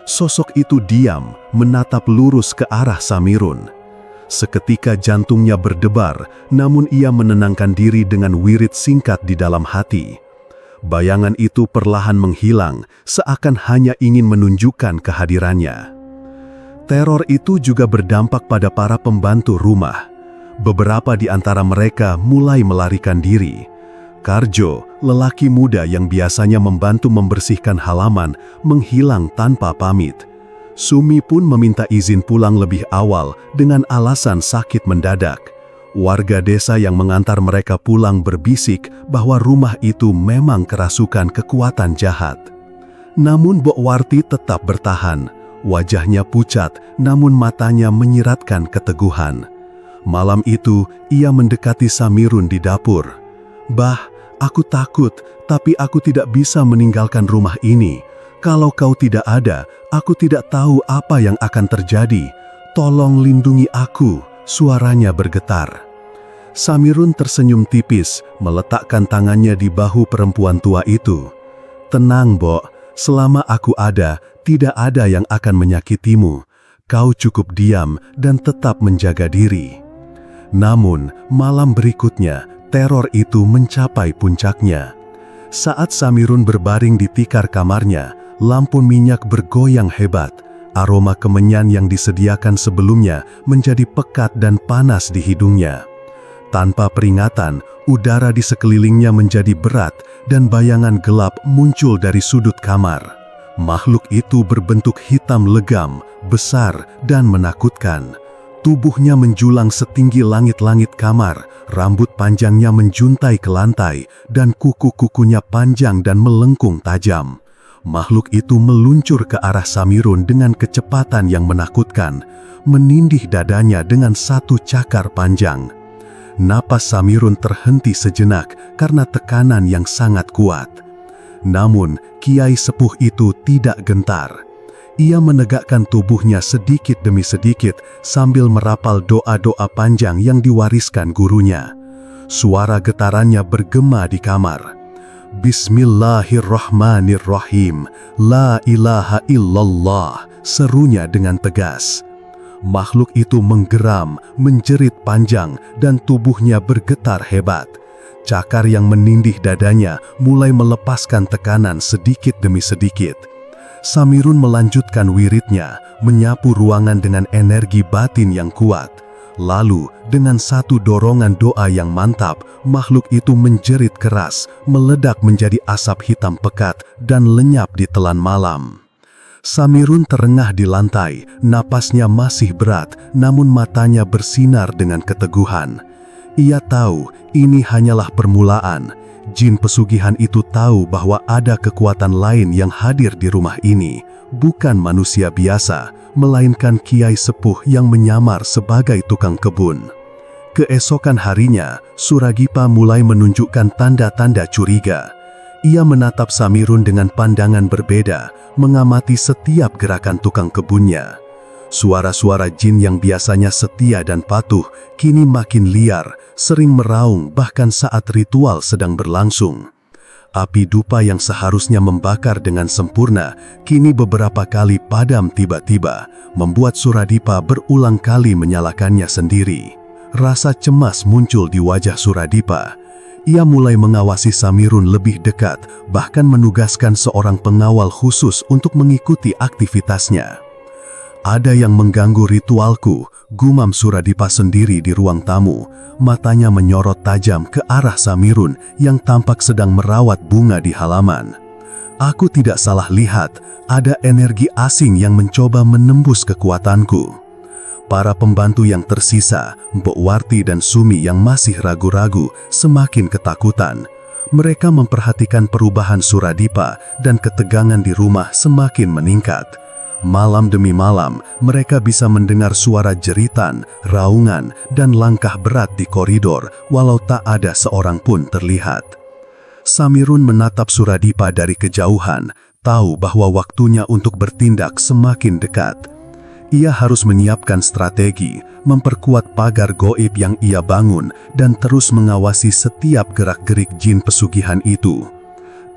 Sosok itu diam, menatap lurus ke arah Samirun. Seketika jantungnya berdebar, namun ia menenangkan diri dengan wirid singkat di dalam hati. Bayangan itu perlahan menghilang, seakan hanya ingin menunjukkan kehadirannya. Teror itu juga berdampak pada para pembantu rumah. Beberapa di antara mereka mulai melarikan diri. Karjo, lelaki muda yang biasanya membantu membersihkan halaman, menghilang tanpa pamit. Sumi pun meminta izin pulang lebih awal dengan alasan sakit mendadak. Warga desa yang mengantar mereka pulang berbisik bahwa rumah itu memang kerasukan kekuatan jahat. Namun Mbok Warti tetap bertahan. Wajahnya pucat, namun matanya menyiratkan keteguhan. Malam itu, ia mendekati Samirun di dapur. "Bah, aku takut, tapi aku tidak bisa meninggalkan rumah ini. Kalau kau tidak ada, aku tidak tahu apa yang akan terjadi. Tolong lindungi aku," suaranya bergetar. Samirun tersenyum tipis, meletakkan tangannya di bahu perempuan tua itu. "Tenang, Mbok, selama aku ada, tidak ada yang akan menyakitimu. Kau cukup diam dan tetap menjaga diri." Namun, malam berikutnya, teror itu mencapai puncaknya. Saat Samirun berbaring di tikar kamarnya, lampu minyak bergoyang hebat. Aroma kemenyan yang disediakan sebelumnya menjadi pekat dan panas di hidungnya. Tanpa peringatan, udara di sekelilingnya menjadi berat dan bayangan gelap muncul dari sudut kamar. Makhluk itu berbentuk hitam legam, besar, dan menakutkan. Tubuhnya menjulang setinggi langit-langit kamar, rambut panjangnya menjuntai ke lantai, dan kuku-kukunya panjang dan melengkung tajam. Makhluk itu meluncur ke arah Samirun dengan kecepatan yang menakutkan, menindih dadanya dengan satu cakar panjang. Napas Samirun terhenti sejenak karena tekanan yang sangat kuat. Namun, Kiai Sepuh itu tidak gentar. Ia menegakkan tubuhnya sedikit demi sedikit sambil merapal doa-doa panjang yang diwariskan gurunya. Suara getarannya bergema di kamar. "Bismillahirrahmanirrahim, la ilaha illallah," serunya dengan tegas. makhluk itu menggeram, menjerit panjang, dan tubuhnya bergetar hebat. Cakar yang menindih dadanya mulai melepaskan tekanan sedikit demi sedikit. Samirun melanjutkan wiridnya, menyapu ruangan dengan energi batin yang kuat. Lalu, dengan satu dorongan doa yang mantap, makhluk itu menjerit keras, meledak menjadi asap hitam pekat, dan lenyap di telan malam. Samirun terengah di lantai, napasnya masih berat, namun matanya bersinar dengan keteguhan. Ia tahu ini hanyalah permulaan. Jin pesugihan itu tahu bahwa ada kekuatan lain yang hadir di rumah ini, bukan manusia biasa, melainkan kiai sepuh yang menyamar sebagai tukang kebun. Keesokan harinya, Suragipa mulai menunjukkan tanda-tanda curiga. Ia menatap Samirun dengan pandangan berbeda, mengamati setiap gerakan tukang kebunnya. Suara-suara jin yang biasanya setia dan patuh, kini makin liar, sering meraung bahkan saat ritual sedang berlangsung. Api dupa yang seharusnya membakar dengan sempurna, kini beberapa kali padam tiba-tiba, membuat Suradipa berulang kali menyalakannya sendiri. Rasa cemas muncul di wajah Suradipa. Ia mulai mengawasi Samirun lebih dekat, bahkan menugaskan seorang pengawal khusus untuk mengikuti aktivitasnya. Ada yang mengganggu ritualku, gumam Suradipa sendiri di ruang tamu. Matanya menyorot tajam ke arah Samirun yang tampak sedang merawat bunga di halaman. Aku tidak salah lihat, ada energi asing yang mencoba menembus kekuatanku. Para pembantu yang tersisa, Mbok Warti dan Sumi yang masih ragu-ragu, semakin ketakutan. Mereka memperhatikan perubahan Suradipa dan ketegangan di rumah semakin meningkat. Malam demi malam, mereka bisa mendengar suara jeritan, raungan, dan langkah berat di koridor, walau tak ada seorang pun terlihat. Samirun menatap Suradipa dari kejauhan, tahu bahwa waktunya untuk bertindak semakin dekat. Ia harus menyiapkan strategi, memperkuat pagar goib yang ia bangun, dan terus mengawasi setiap gerak-gerik jin pesugihan itu.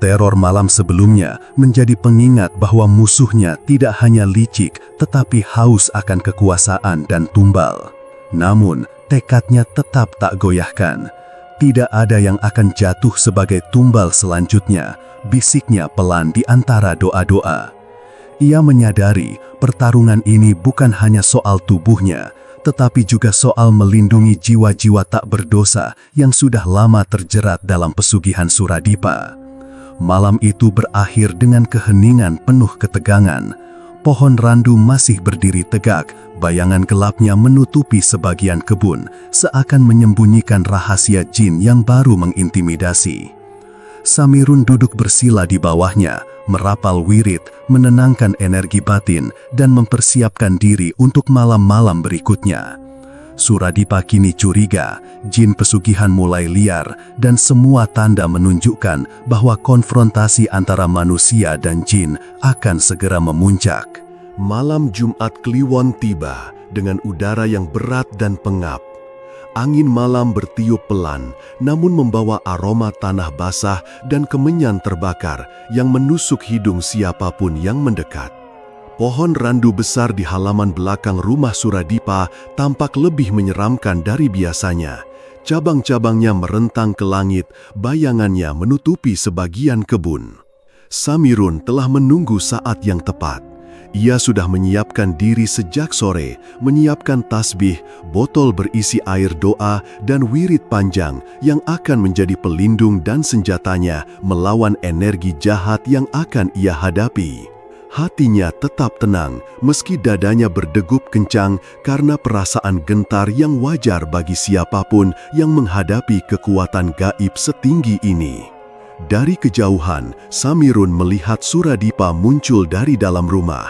Teror malam sebelumnya menjadi pengingat bahwa musuhnya tidak hanya licik, tetapi haus akan kekuasaan dan tumbal. Namun, tekadnya tetap tak goyahkan. Tidak ada yang akan jatuh sebagai tumbal selanjutnya, bisiknya pelan di antara doa-doa. Ia menyadari pertarungan ini bukan hanya soal tubuhnya, tetapi juga soal melindungi jiwa-jiwa tak berdosa yang sudah lama terjerat dalam pesugihan Suradipa. Malam itu berakhir dengan keheningan penuh ketegangan. Pohon randu masih berdiri tegak, bayangan gelapnya menutupi sebagian kebun, seakan menyembunyikan rahasia jin yang baru mengintimidasi. Samirun duduk bersila di bawahnya, merapal wirid, menenangkan energi batin, dan mempersiapkan diri untuk malam-malam berikutnya. Suradipa kini curiga, jin pesugihan mulai liar, dan semua tanda menunjukkan bahwa konfrontasi antara manusia dan jin akan segera memuncak. Malam Jumat Kliwon tiba dengan udara yang berat dan pengap. Angin malam bertiup pelan, namun membawa aroma tanah basah dan kemenyan terbakar yang menusuk hidung siapapun yang mendekat. Pohon randu besar di halaman belakang rumah Suradipa tampak lebih menyeramkan dari biasanya. Cabang-cabangnya merentang ke langit, bayangannya menutupi sebagian kebun. Samirun telah menunggu saat yang tepat. Ia sudah menyiapkan diri sejak sore, menyiapkan tasbih, botol berisi air doa, dan wirid panjang yang akan menjadi pelindung dan senjatanya melawan energi jahat yang akan ia hadapi. Hatinya tetap tenang meski dadanya berdegup kencang karena perasaan gentar yang wajar bagi siapapun yang menghadapi kekuatan gaib setinggi ini. Dari kejauhan, Samirun melihat Suradipa muncul dari dalam rumah.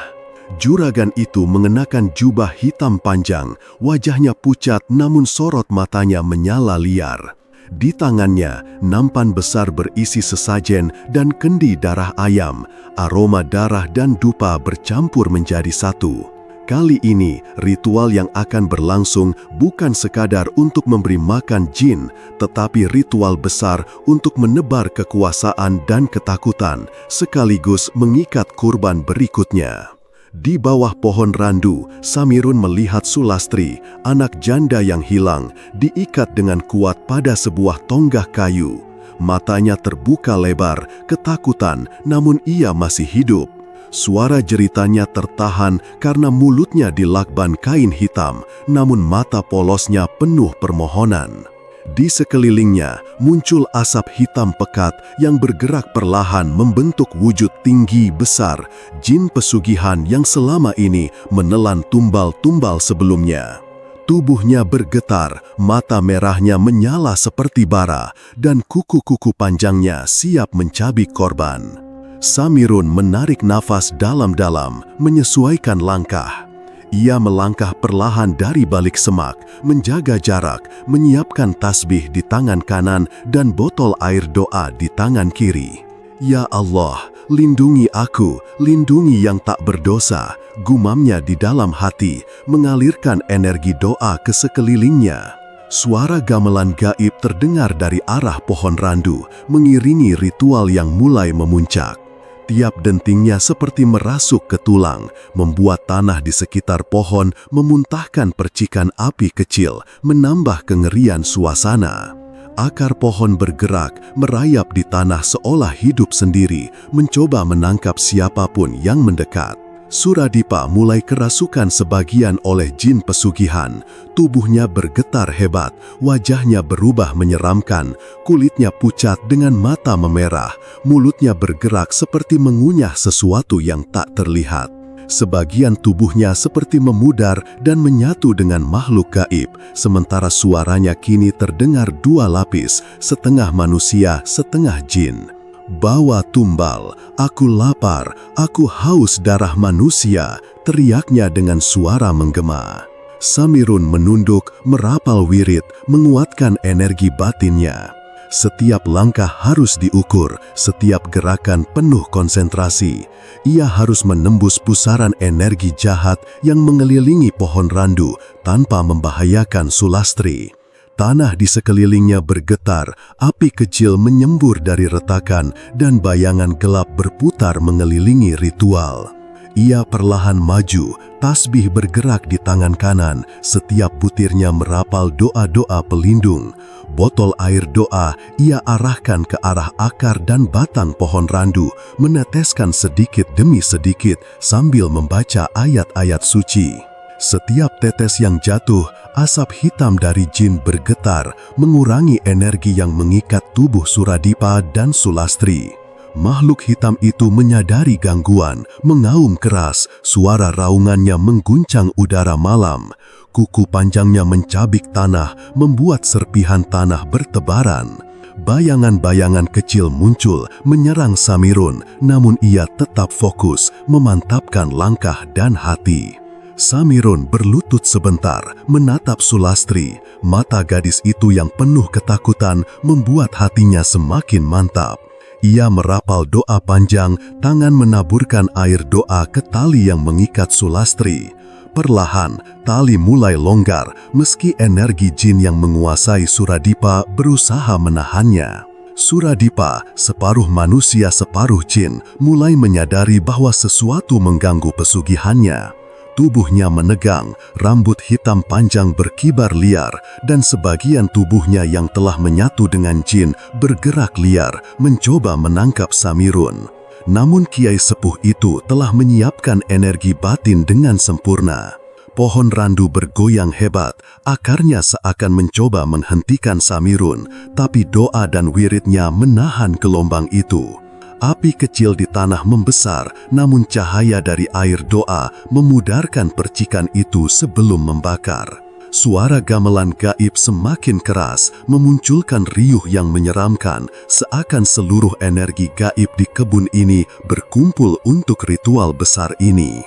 Juragan itu mengenakan jubah hitam panjang, wajahnya pucat namun sorot matanya menyala liar. Di tangannya, nampan besar berisi sesajen dan kendi darah ayam. Aroma darah dan dupa bercampur menjadi satu. Kali ini, ritual yang akan berlangsung bukan sekadar untuk memberi makan jin, tetapi ritual besar untuk menebar kekuasaan dan ketakutan, sekaligus mengikat kurban berikutnya. Di bawah pohon randu, Samirun melihat Sulastri, anak janda yang hilang, diikat dengan kuat pada sebuah tonggak kayu. Matanya terbuka lebar, ketakutan, namun ia masih hidup. Suara jeritanya tertahan karena mulutnya dilakban kain hitam, namun mata polosnya penuh permohonan. Di sekelilingnya muncul asap hitam pekat yang bergerak perlahan membentuk wujud tinggi besar, jin pesugihan yang selama ini menelan tumbal-tumbal sebelumnya. Tubuhnya bergetar, mata merahnya menyala seperti bara, dan kuku-kuku panjangnya siap mencabik korban. Samirun menarik nafas dalam-dalam, menyesuaikan langkah. Ia melangkah perlahan dari balik semak, menjaga jarak, menyiapkan tasbih di tangan kanan dan botol air doa di tangan kiri. Ya Allah, lindungi aku, lindungi yang tak berdosa, gumamnya di dalam hati, mengalirkan energi doa ke sekelilingnya. Suara gamelan gaib terdengar dari arah pohon randu, mengiringi ritual yang mulai memuncak. Tiap dentingnya seperti merasuk ke tulang, membuat tanah di sekitar pohon memuntahkan percikan api kecil, menambah kengerian suasana. Akar pohon bergerak, merayap di tanah seolah hidup sendiri, mencoba menangkap siapapun yang mendekat. Suradipa mulai kerasukan sebagian oleh jin pesugihan. Tubuhnya bergetar hebat, wajahnya berubah menyeramkan, kulitnya pucat dengan mata memerah, mulutnya bergerak seperti mengunyah sesuatu yang tak terlihat. Sebagian tubuhnya seperti memudar dan menyatu dengan makhluk gaib, sementara suaranya kini terdengar dua lapis, setengah manusia, setengah jin. Bawa tumbal, aku lapar, aku haus darah manusia, teriaknya dengan suara menggema. Samirun menunduk, merapal wirid, menguatkan energi batinnya. Setiap langkah harus diukur, setiap gerakan penuh konsentrasi. Ia harus menembus pusaran energi jahat yang mengelilingi pohon randu tanpa membahayakan Sulastri. Tanah di sekelilingnya bergetar, api kecil menyembur dari retakan, dan bayangan gelap berputar mengelilingi ritual. Ia perlahan maju, tasbih bergerak di tangan kanan, setiap butirnya merapal doa-doa pelindung. Botol air doa ia arahkan ke arah akar dan batang pohon randu, meneteskan sedikit demi sedikit sambil membaca ayat-ayat suci. Setiap tetes yang jatuh, asap hitam dari jin bergetar, mengurangi energi yang mengikat tubuh Suradipa dan Sulastri. Makhluk hitam itu menyadari gangguan, mengaum keras, suara raungannya mengguncang udara malam. Kuku panjangnya mencabik tanah, membuat serpihan tanah bertebaran. Bayangan-bayangan kecil muncul, menyerang Samirun, namun ia tetap fokus, memantapkan langkah dan hati. Samirun berlutut sebentar, menatap Sulastri. Mata gadis itu yang penuh ketakutan membuat hatinya semakin mantap. Ia merapal doa panjang, tangan menaburkan air doa ke tali yang mengikat Sulastri. Perlahan, tali mulai longgar, meski energi jin yang menguasai Suradipa berusaha menahannya. Suradipa, separuh manusia separuh jin, mulai menyadari bahwa sesuatu mengganggu pesugihannya. Tubuhnya menegang, rambut hitam panjang berkibar liar, dan sebagian tubuhnya yang telah menyatu dengan jin bergerak liar, mencoba menangkap Samirun. Namun kiai sepuh itu telah menyiapkan energi batin dengan sempurna. Pohon randu bergoyang hebat, akarnya seakan mencoba menghentikan Samirun, tapi doa dan wiridnya menahan gelombang itu. Api kecil di tanah membesar, namun cahaya dari air doa memudarkan percikan itu sebelum membakar. Suara gamelan gaib semakin keras, memunculkan riuh yang menyeramkan, seakan seluruh energi gaib di kebun ini berkumpul untuk ritual besar ini.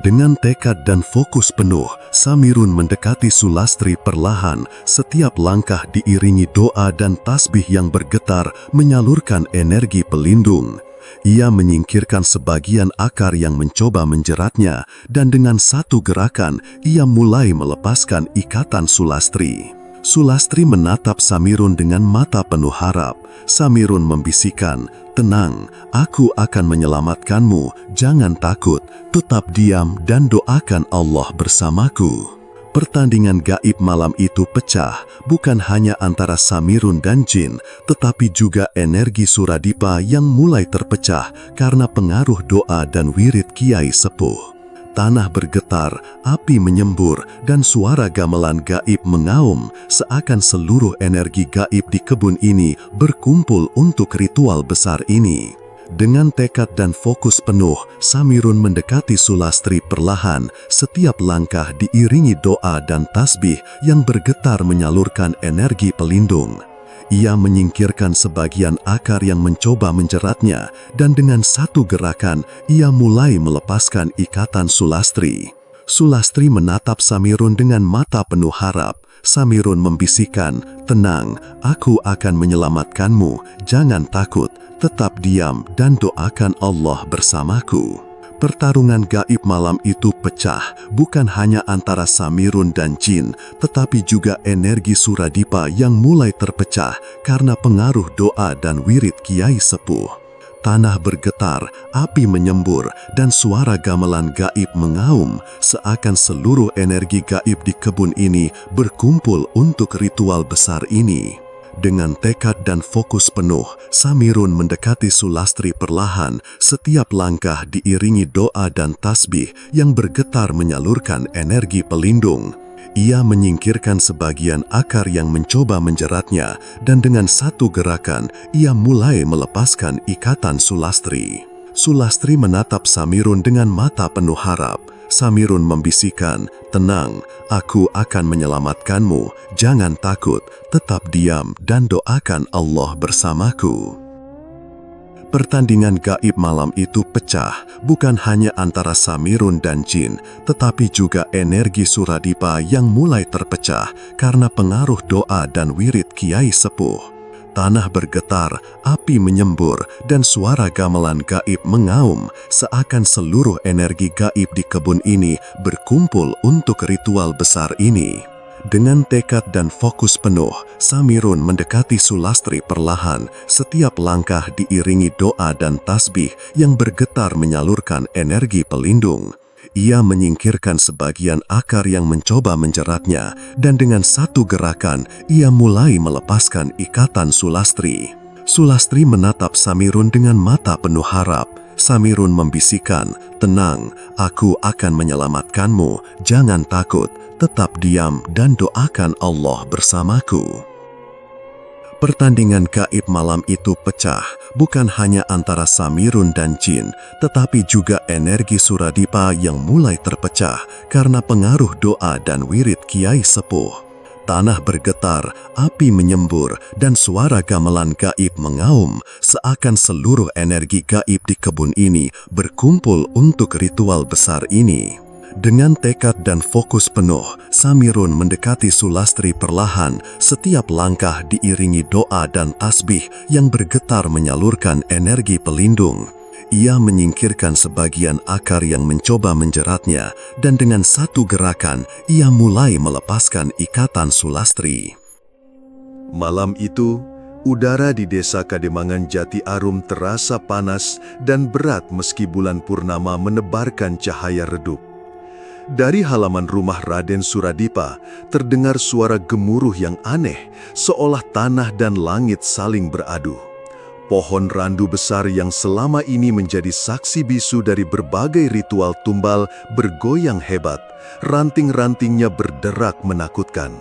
Dengan tekad dan fokus penuh, Samirun mendekati Sulastri perlahan, setiap langkah diiringi doa dan tasbih yang bergetar menyalurkan energi pelindung. Ia menyingkirkan sebagian akar yang mencoba menjeratnya, dan dengan satu gerakan, ia mulai melepaskan ikatan Sulastri. Sulastri menatap Samirun dengan mata penuh harap. Samirun membisikkan, "Tenang, aku akan menyelamatkanmu, jangan takut, tetap diam dan doakan Allah bersamaku." Pertandingan gaib malam itu pecah, bukan hanya antara Samirun dan jin, tetapi juga energi Suradipa yang mulai terpecah karena pengaruh doa dan wirid Kiai Sepuh. Tanah bergetar, api menyembur, dan suara gamelan gaib mengaum, seakan seluruh energi gaib di kebun ini berkumpul untuk ritual besar ini. Dengan tekad dan fokus penuh, Samirun mendekati Sulastri perlahan, setiap langkah diiringi doa dan tasbih yang bergetar menyalurkan energi pelindung. Ia menyingkirkan sebagian akar yang mencoba menjeratnya, dan dengan satu gerakan, ia mulai melepaskan ikatan Sulastri. Sulastri menatap Samirun dengan mata penuh harap. Samirun membisikkan, "Tenang, aku akan menyelamatkanmu, jangan takut, tetap diam dan doakan Allah bersamaku." Pertarungan gaib malam itu pecah, bukan hanya antara Samirun dan jin, tetapi juga energi Suradipa yang mulai terpecah karena pengaruh doa dan wirid Kiai Sepuh. Tanah bergetar, api menyembur, dan suara gamelan gaib mengaum, seakan seluruh energi gaib di kebun ini berkumpul untuk ritual besar ini. Dengan tekad dan fokus penuh, Samirun mendekati Sulastri perlahan, setiap langkah diiringi doa dan tasbih yang bergetar menyalurkan energi pelindung. Ia menyingkirkan sebagian akar yang mencoba menjeratnya, dan dengan satu gerakan, ia mulai melepaskan ikatan Sulastri. Sulastri menatap Samirun dengan mata penuh harap. Samirun membisikkan, "Tenang, aku akan menyelamatkanmu, jangan takut, tetap diam dan doakan Allah bersamaku." Pertandingan gaib malam itu pecah, bukan hanya antara Samirun dan jin, tetapi juga energi Suradipa yang mulai terpecah karena pengaruh doa dan wirid Kiai Sepuh. Tanah bergetar, api menyembur, dan suara gamelan gaib mengaum, seakan seluruh energi gaib di kebun ini berkumpul untuk ritual besar ini. Dengan tekad dan fokus penuh, Samirun mendekati Sulastri perlahan, setiap langkah diiringi doa dan tasbih yang bergetar menyalurkan energi pelindung. Ia menyingkirkan sebagian akar yang mencoba menjeratnya, dan dengan satu gerakan, ia mulai melepaskan ikatan Sulastri. Sulastri menatap Samirun dengan mata penuh harap. Samirun membisikkan, "Tenang, aku akan menyelamatkanmu, jangan takut, tetap diam dan doakan Allah bersamaku." Pertandingan gaib malam itu pecah, bukan hanya antara Samirun dan jin, tetapi juga energi Suradipa yang mulai terpecah karena pengaruh doa dan wirid Kiai Sepuh. Tanah bergetar, api menyembur, dan suara gamelan gaib mengaum, seakan seluruh energi gaib di kebun ini berkumpul untuk ritual besar ini. Dengan tekad dan fokus penuh, Samirun mendekati Sulastri perlahan, setiap langkah diiringi doa dan tasbih yang bergetar menyalurkan energi pelindung. Ia menyingkirkan sebagian akar yang mencoba menjeratnya, dan dengan satu gerakan, ia mulai melepaskan ikatan Sulastri. Malam itu, udara di desa Kademangan Jati Arum terasa panas dan berat meski bulan purnama menebarkan cahaya redup. Dari halaman rumah Raden Suradipa, terdengar suara gemuruh yang aneh, seolah tanah dan langit saling beradu. Pohon randu besar yang selama ini menjadi saksi bisu dari berbagai ritual tumbal bergoyang hebat, ranting-rantingnya berderak menakutkan.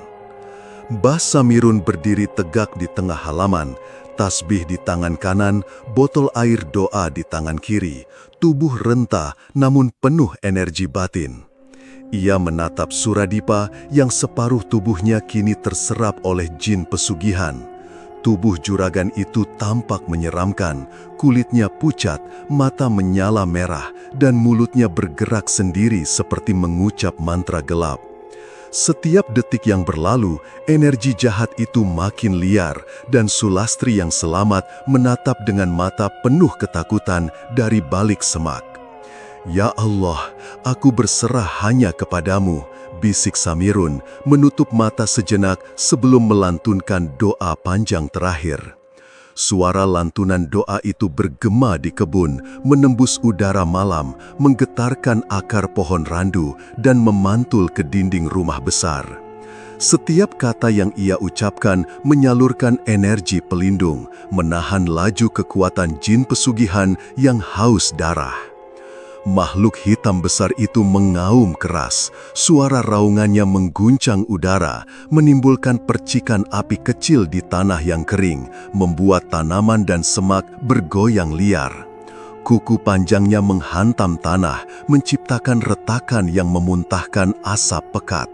Mbah Samirun berdiri tegak di tengah halaman, tasbih di tangan kanan, botol air doa di tangan kiri, tubuh renta namun penuh energi batin. Ia menatap Suradipa yang separuh tubuhnya kini terserap oleh jin pesugihan. Tubuh juragan itu tampak menyeramkan, kulitnya pucat, mata menyala merah, dan mulutnya bergerak sendiri seperti mengucap mantra gelap. Setiap detik yang berlalu, energi jahat itu makin liar, dan Sulastri yang selamat menatap dengan mata penuh ketakutan dari balik semak. "Ya Allah, aku berserah hanya kepadamu, bisik Samirun, menutup mata sejenak sebelum melantunkan doa panjang terakhir. Suara lantunan doa itu bergema di kebun, menembus udara malam, menggetarkan akar pohon randu, dan memantul ke dinding rumah besar. Setiap kata yang ia ucapkan menyalurkan energi pelindung, menahan laju kekuatan jin pesugihan yang haus darah. Makhluk hitam besar itu mengaum keras, suara raungannya mengguncang udara, menimbulkan percikan api kecil di tanah yang kering, membuat tanaman dan semak bergoyang liar. Kuku panjangnya menghantam tanah, menciptakan retakan yang memuntahkan asap pekat.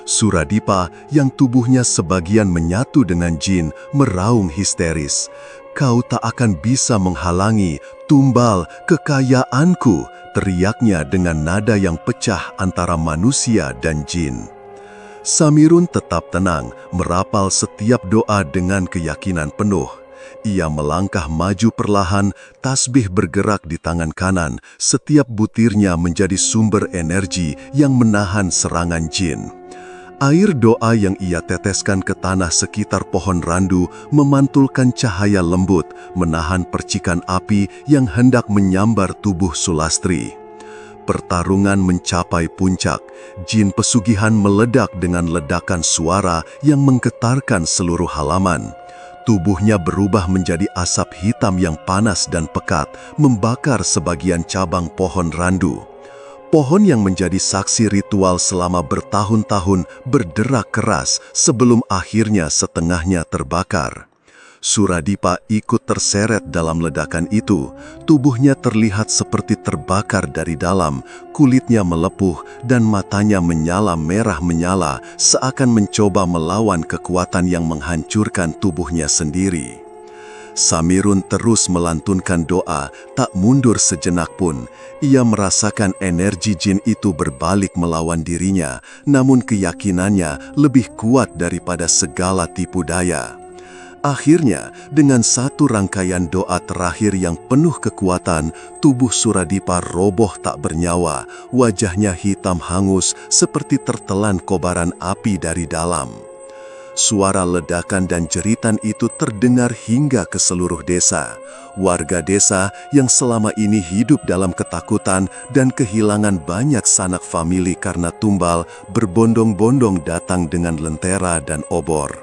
Suradipa yang tubuhnya sebagian menyatu dengan jin meraung histeris. "Kau tak akan bisa menghalangi, tumbal, kekayaanku," teriaknya dengan nada yang pecah antara manusia dan jin. Samirun tetap tenang, merapal setiap doa dengan keyakinan penuh. Ia melangkah maju perlahan, tasbih bergerak di tangan kanan, setiap butirnya menjadi sumber energi yang menahan serangan jin. Air doa yang ia teteskan ke tanah sekitar pohon randu memantulkan cahaya lembut, menahan percikan api yang hendak menyambar tubuh Sulastri. Pertarungan mencapai puncak, jin pesugihan meledak dengan ledakan suara yang menggetarkan seluruh halaman. Tubuhnya berubah menjadi asap hitam yang panas dan pekat, membakar sebagian cabang pohon randu. Pohon yang menjadi saksi ritual selama bertahun-tahun berderak keras sebelum akhirnya setengahnya terbakar. Suradipa ikut terseret dalam ledakan itu. Tubuhnya terlihat seperti terbakar dari dalam, kulitnya melepuh dan matanya menyala merah menyala, seakan mencoba melawan kekuatan yang menghancurkan tubuhnya sendiri. Samirun terus melantunkan doa, tak mundur sejenak pun. Ia merasakan energi jin itu berbalik melawan dirinya, namun keyakinannya lebih kuat daripada segala tipu daya. Akhirnya, dengan satu rangkaian doa terakhir yang penuh kekuatan, tubuh Suradipa roboh tak bernyawa, wajahnya hitam hangus seperti tertelan kobaran api dari dalam. Suara ledakan dan jeritan itu terdengar hingga ke seluruh desa. Warga desa yang selama ini hidup dalam ketakutan dan kehilangan banyak sanak famili karena tumbal berbondong-bondong datang dengan lentera dan obor.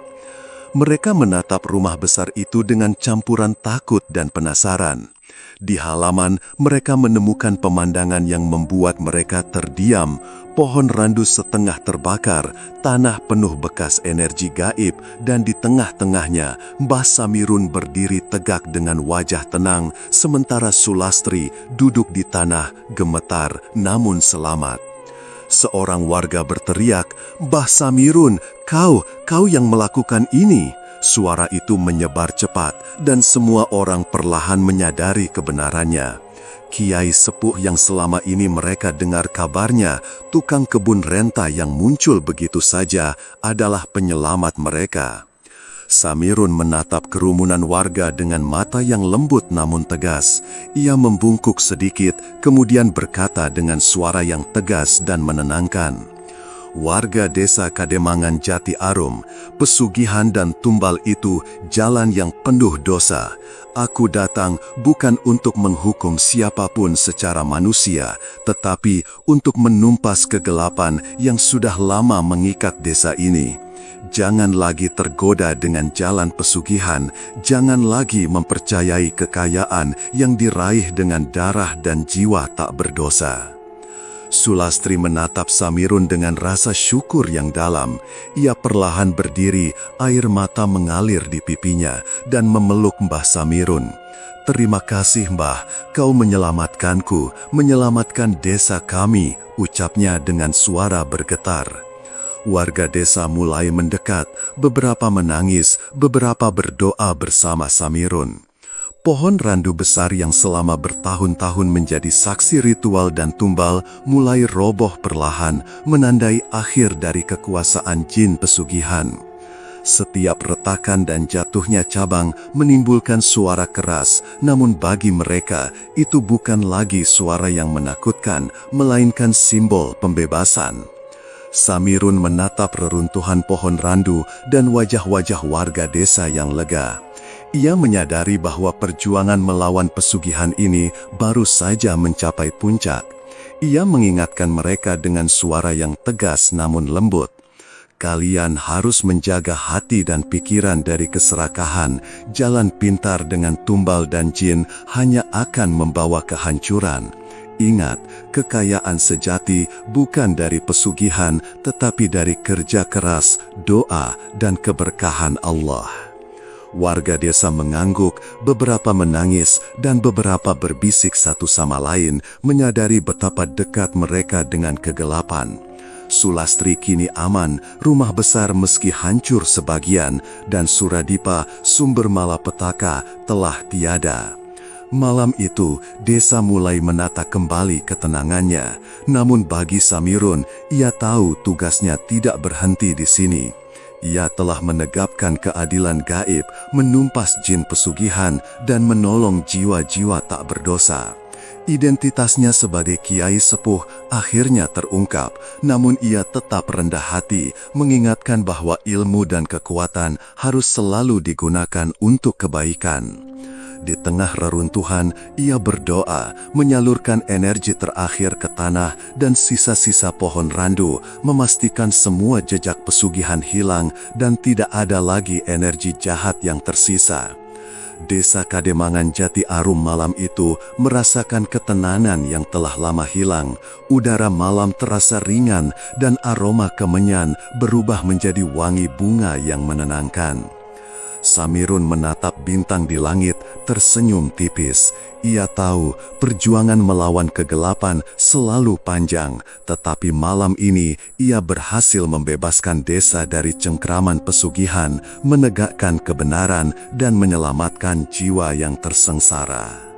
Mereka menatap rumah besar itu dengan campuran takut dan penasaran. Di halaman, mereka menemukan pemandangan yang membuat mereka terdiam. Pohon randu setengah terbakar, tanah penuh bekas energi gaib, dan di tengah-tengahnya, Mbah Samirun berdiri tegak dengan wajah tenang, sementara Sulastri duduk di tanah, gemetar namun selamat. Seorang warga berteriak, "Mbah Samirun, kau yang melakukan ini!" Suara itu menyebar cepat, dan semua orang perlahan menyadari kebenarannya. Kiai sepuh yang selama ini mereka dengar kabarnya, tukang kebun renta yang muncul begitu saja, adalah penyelamat mereka. Samirun menatap kerumunan warga dengan mata yang lembut namun tegas. Ia membungkuk sedikit, kemudian berkata dengan suara yang tegas dan menenangkan, "Warga desa Kademangan Jati Arum, pesugihan dan tumbal itu jalan yang penuh dosa. Aku datang bukan untuk menghukum siapapun secara manusia, tetapi untuk menumpas kegelapan yang sudah lama mengikat desa ini. Jangan lagi tergoda dengan jalan pesugihan, jangan lagi mempercayai kekayaan yang diraih dengan darah dan jiwa tak berdosa." Sulastri menatap Samirun dengan rasa syukur yang dalam. Ia perlahan berdiri, air mata mengalir di pipinya, dan memeluk Mbah Samirun. "Terima kasih Mbah, kau menyelamatkanku, menyelamatkan desa kami," ucapnya dengan suara bergetar. Warga desa mulai mendekat, beberapa menangis, beberapa berdoa bersama Samirun. Pohon randu besar yang selama bertahun-tahun menjadi saksi ritual dan tumbal mulai roboh perlahan, menandai akhir dari kekuasaan jin pesugihan. Setiap retakan dan jatuhnya cabang menimbulkan suara keras, namun bagi mereka itu bukan lagi suara yang menakutkan, melainkan simbol pembebasan. Samirun menatap reruntuhan pohon randu dan wajah-wajah warga desa yang lega. Ia menyadari bahwa perjuangan melawan pesugihan ini baru saja mencapai puncak. Ia mengingatkan mereka dengan suara yang tegas namun lembut. Kalian harus menjaga hati dan pikiran dari keserakahan. Jalan pintar dengan tumbal dan jin hanya akan membawa kehancuran. Ingat, kekayaan sejati bukan dari pesugihan, tetapi dari kerja keras, doa, dan keberkahan Allah. Warga desa mengangguk, beberapa menangis, dan beberapa berbisik satu sama lain, menyadari betapa dekat mereka dengan kegelapan. Sulastri kini aman, rumah besar meski hancur sebagian, dan Suradipa, sumber malapetaka, telah tiada. Malam itu, desa mulai menata kembali ketenangannya. Namun bagi Samirun, ia tahu tugasnya tidak berhenti di sini. Ia telah menegakkan keadilan gaib, menumpas jin pesugihan, dan menolong jiwa-jiwa tak berdosa. Identitasnya sebagai kiai sepuh akhirnya terungkap, namun ia tetap rendah hati, mengingatkan bahwa ilmu dan kekuatan harus selalu digunakan untuk kebaikan. Di tengah reruntuhan, ia berdoa, menyalurkan energi terakhir ke tanah dan sisa-sisa pohon randu, memastikan semua jejak pesugihan hilang dan tidak ada lagi energi jahat yang tersisa. Desa Kademangan Jati Arum malam itu merasakan ketenangan yang telah lama hilang. Udara malam terasa ringan dan aroma kemenyan berubah menjadi wangi bunga yang menenangkan. Samirun menatap bintang di langit, tersenyum tipis. Ia tahu perjuangan melawan kegelapan selalu panjang, tetapi malam ini ia berhasil membebaskan desa dari cengkraman pesugihan, menegakkan kebenaran, dan menyelamatkan jiwa yang tersengsara.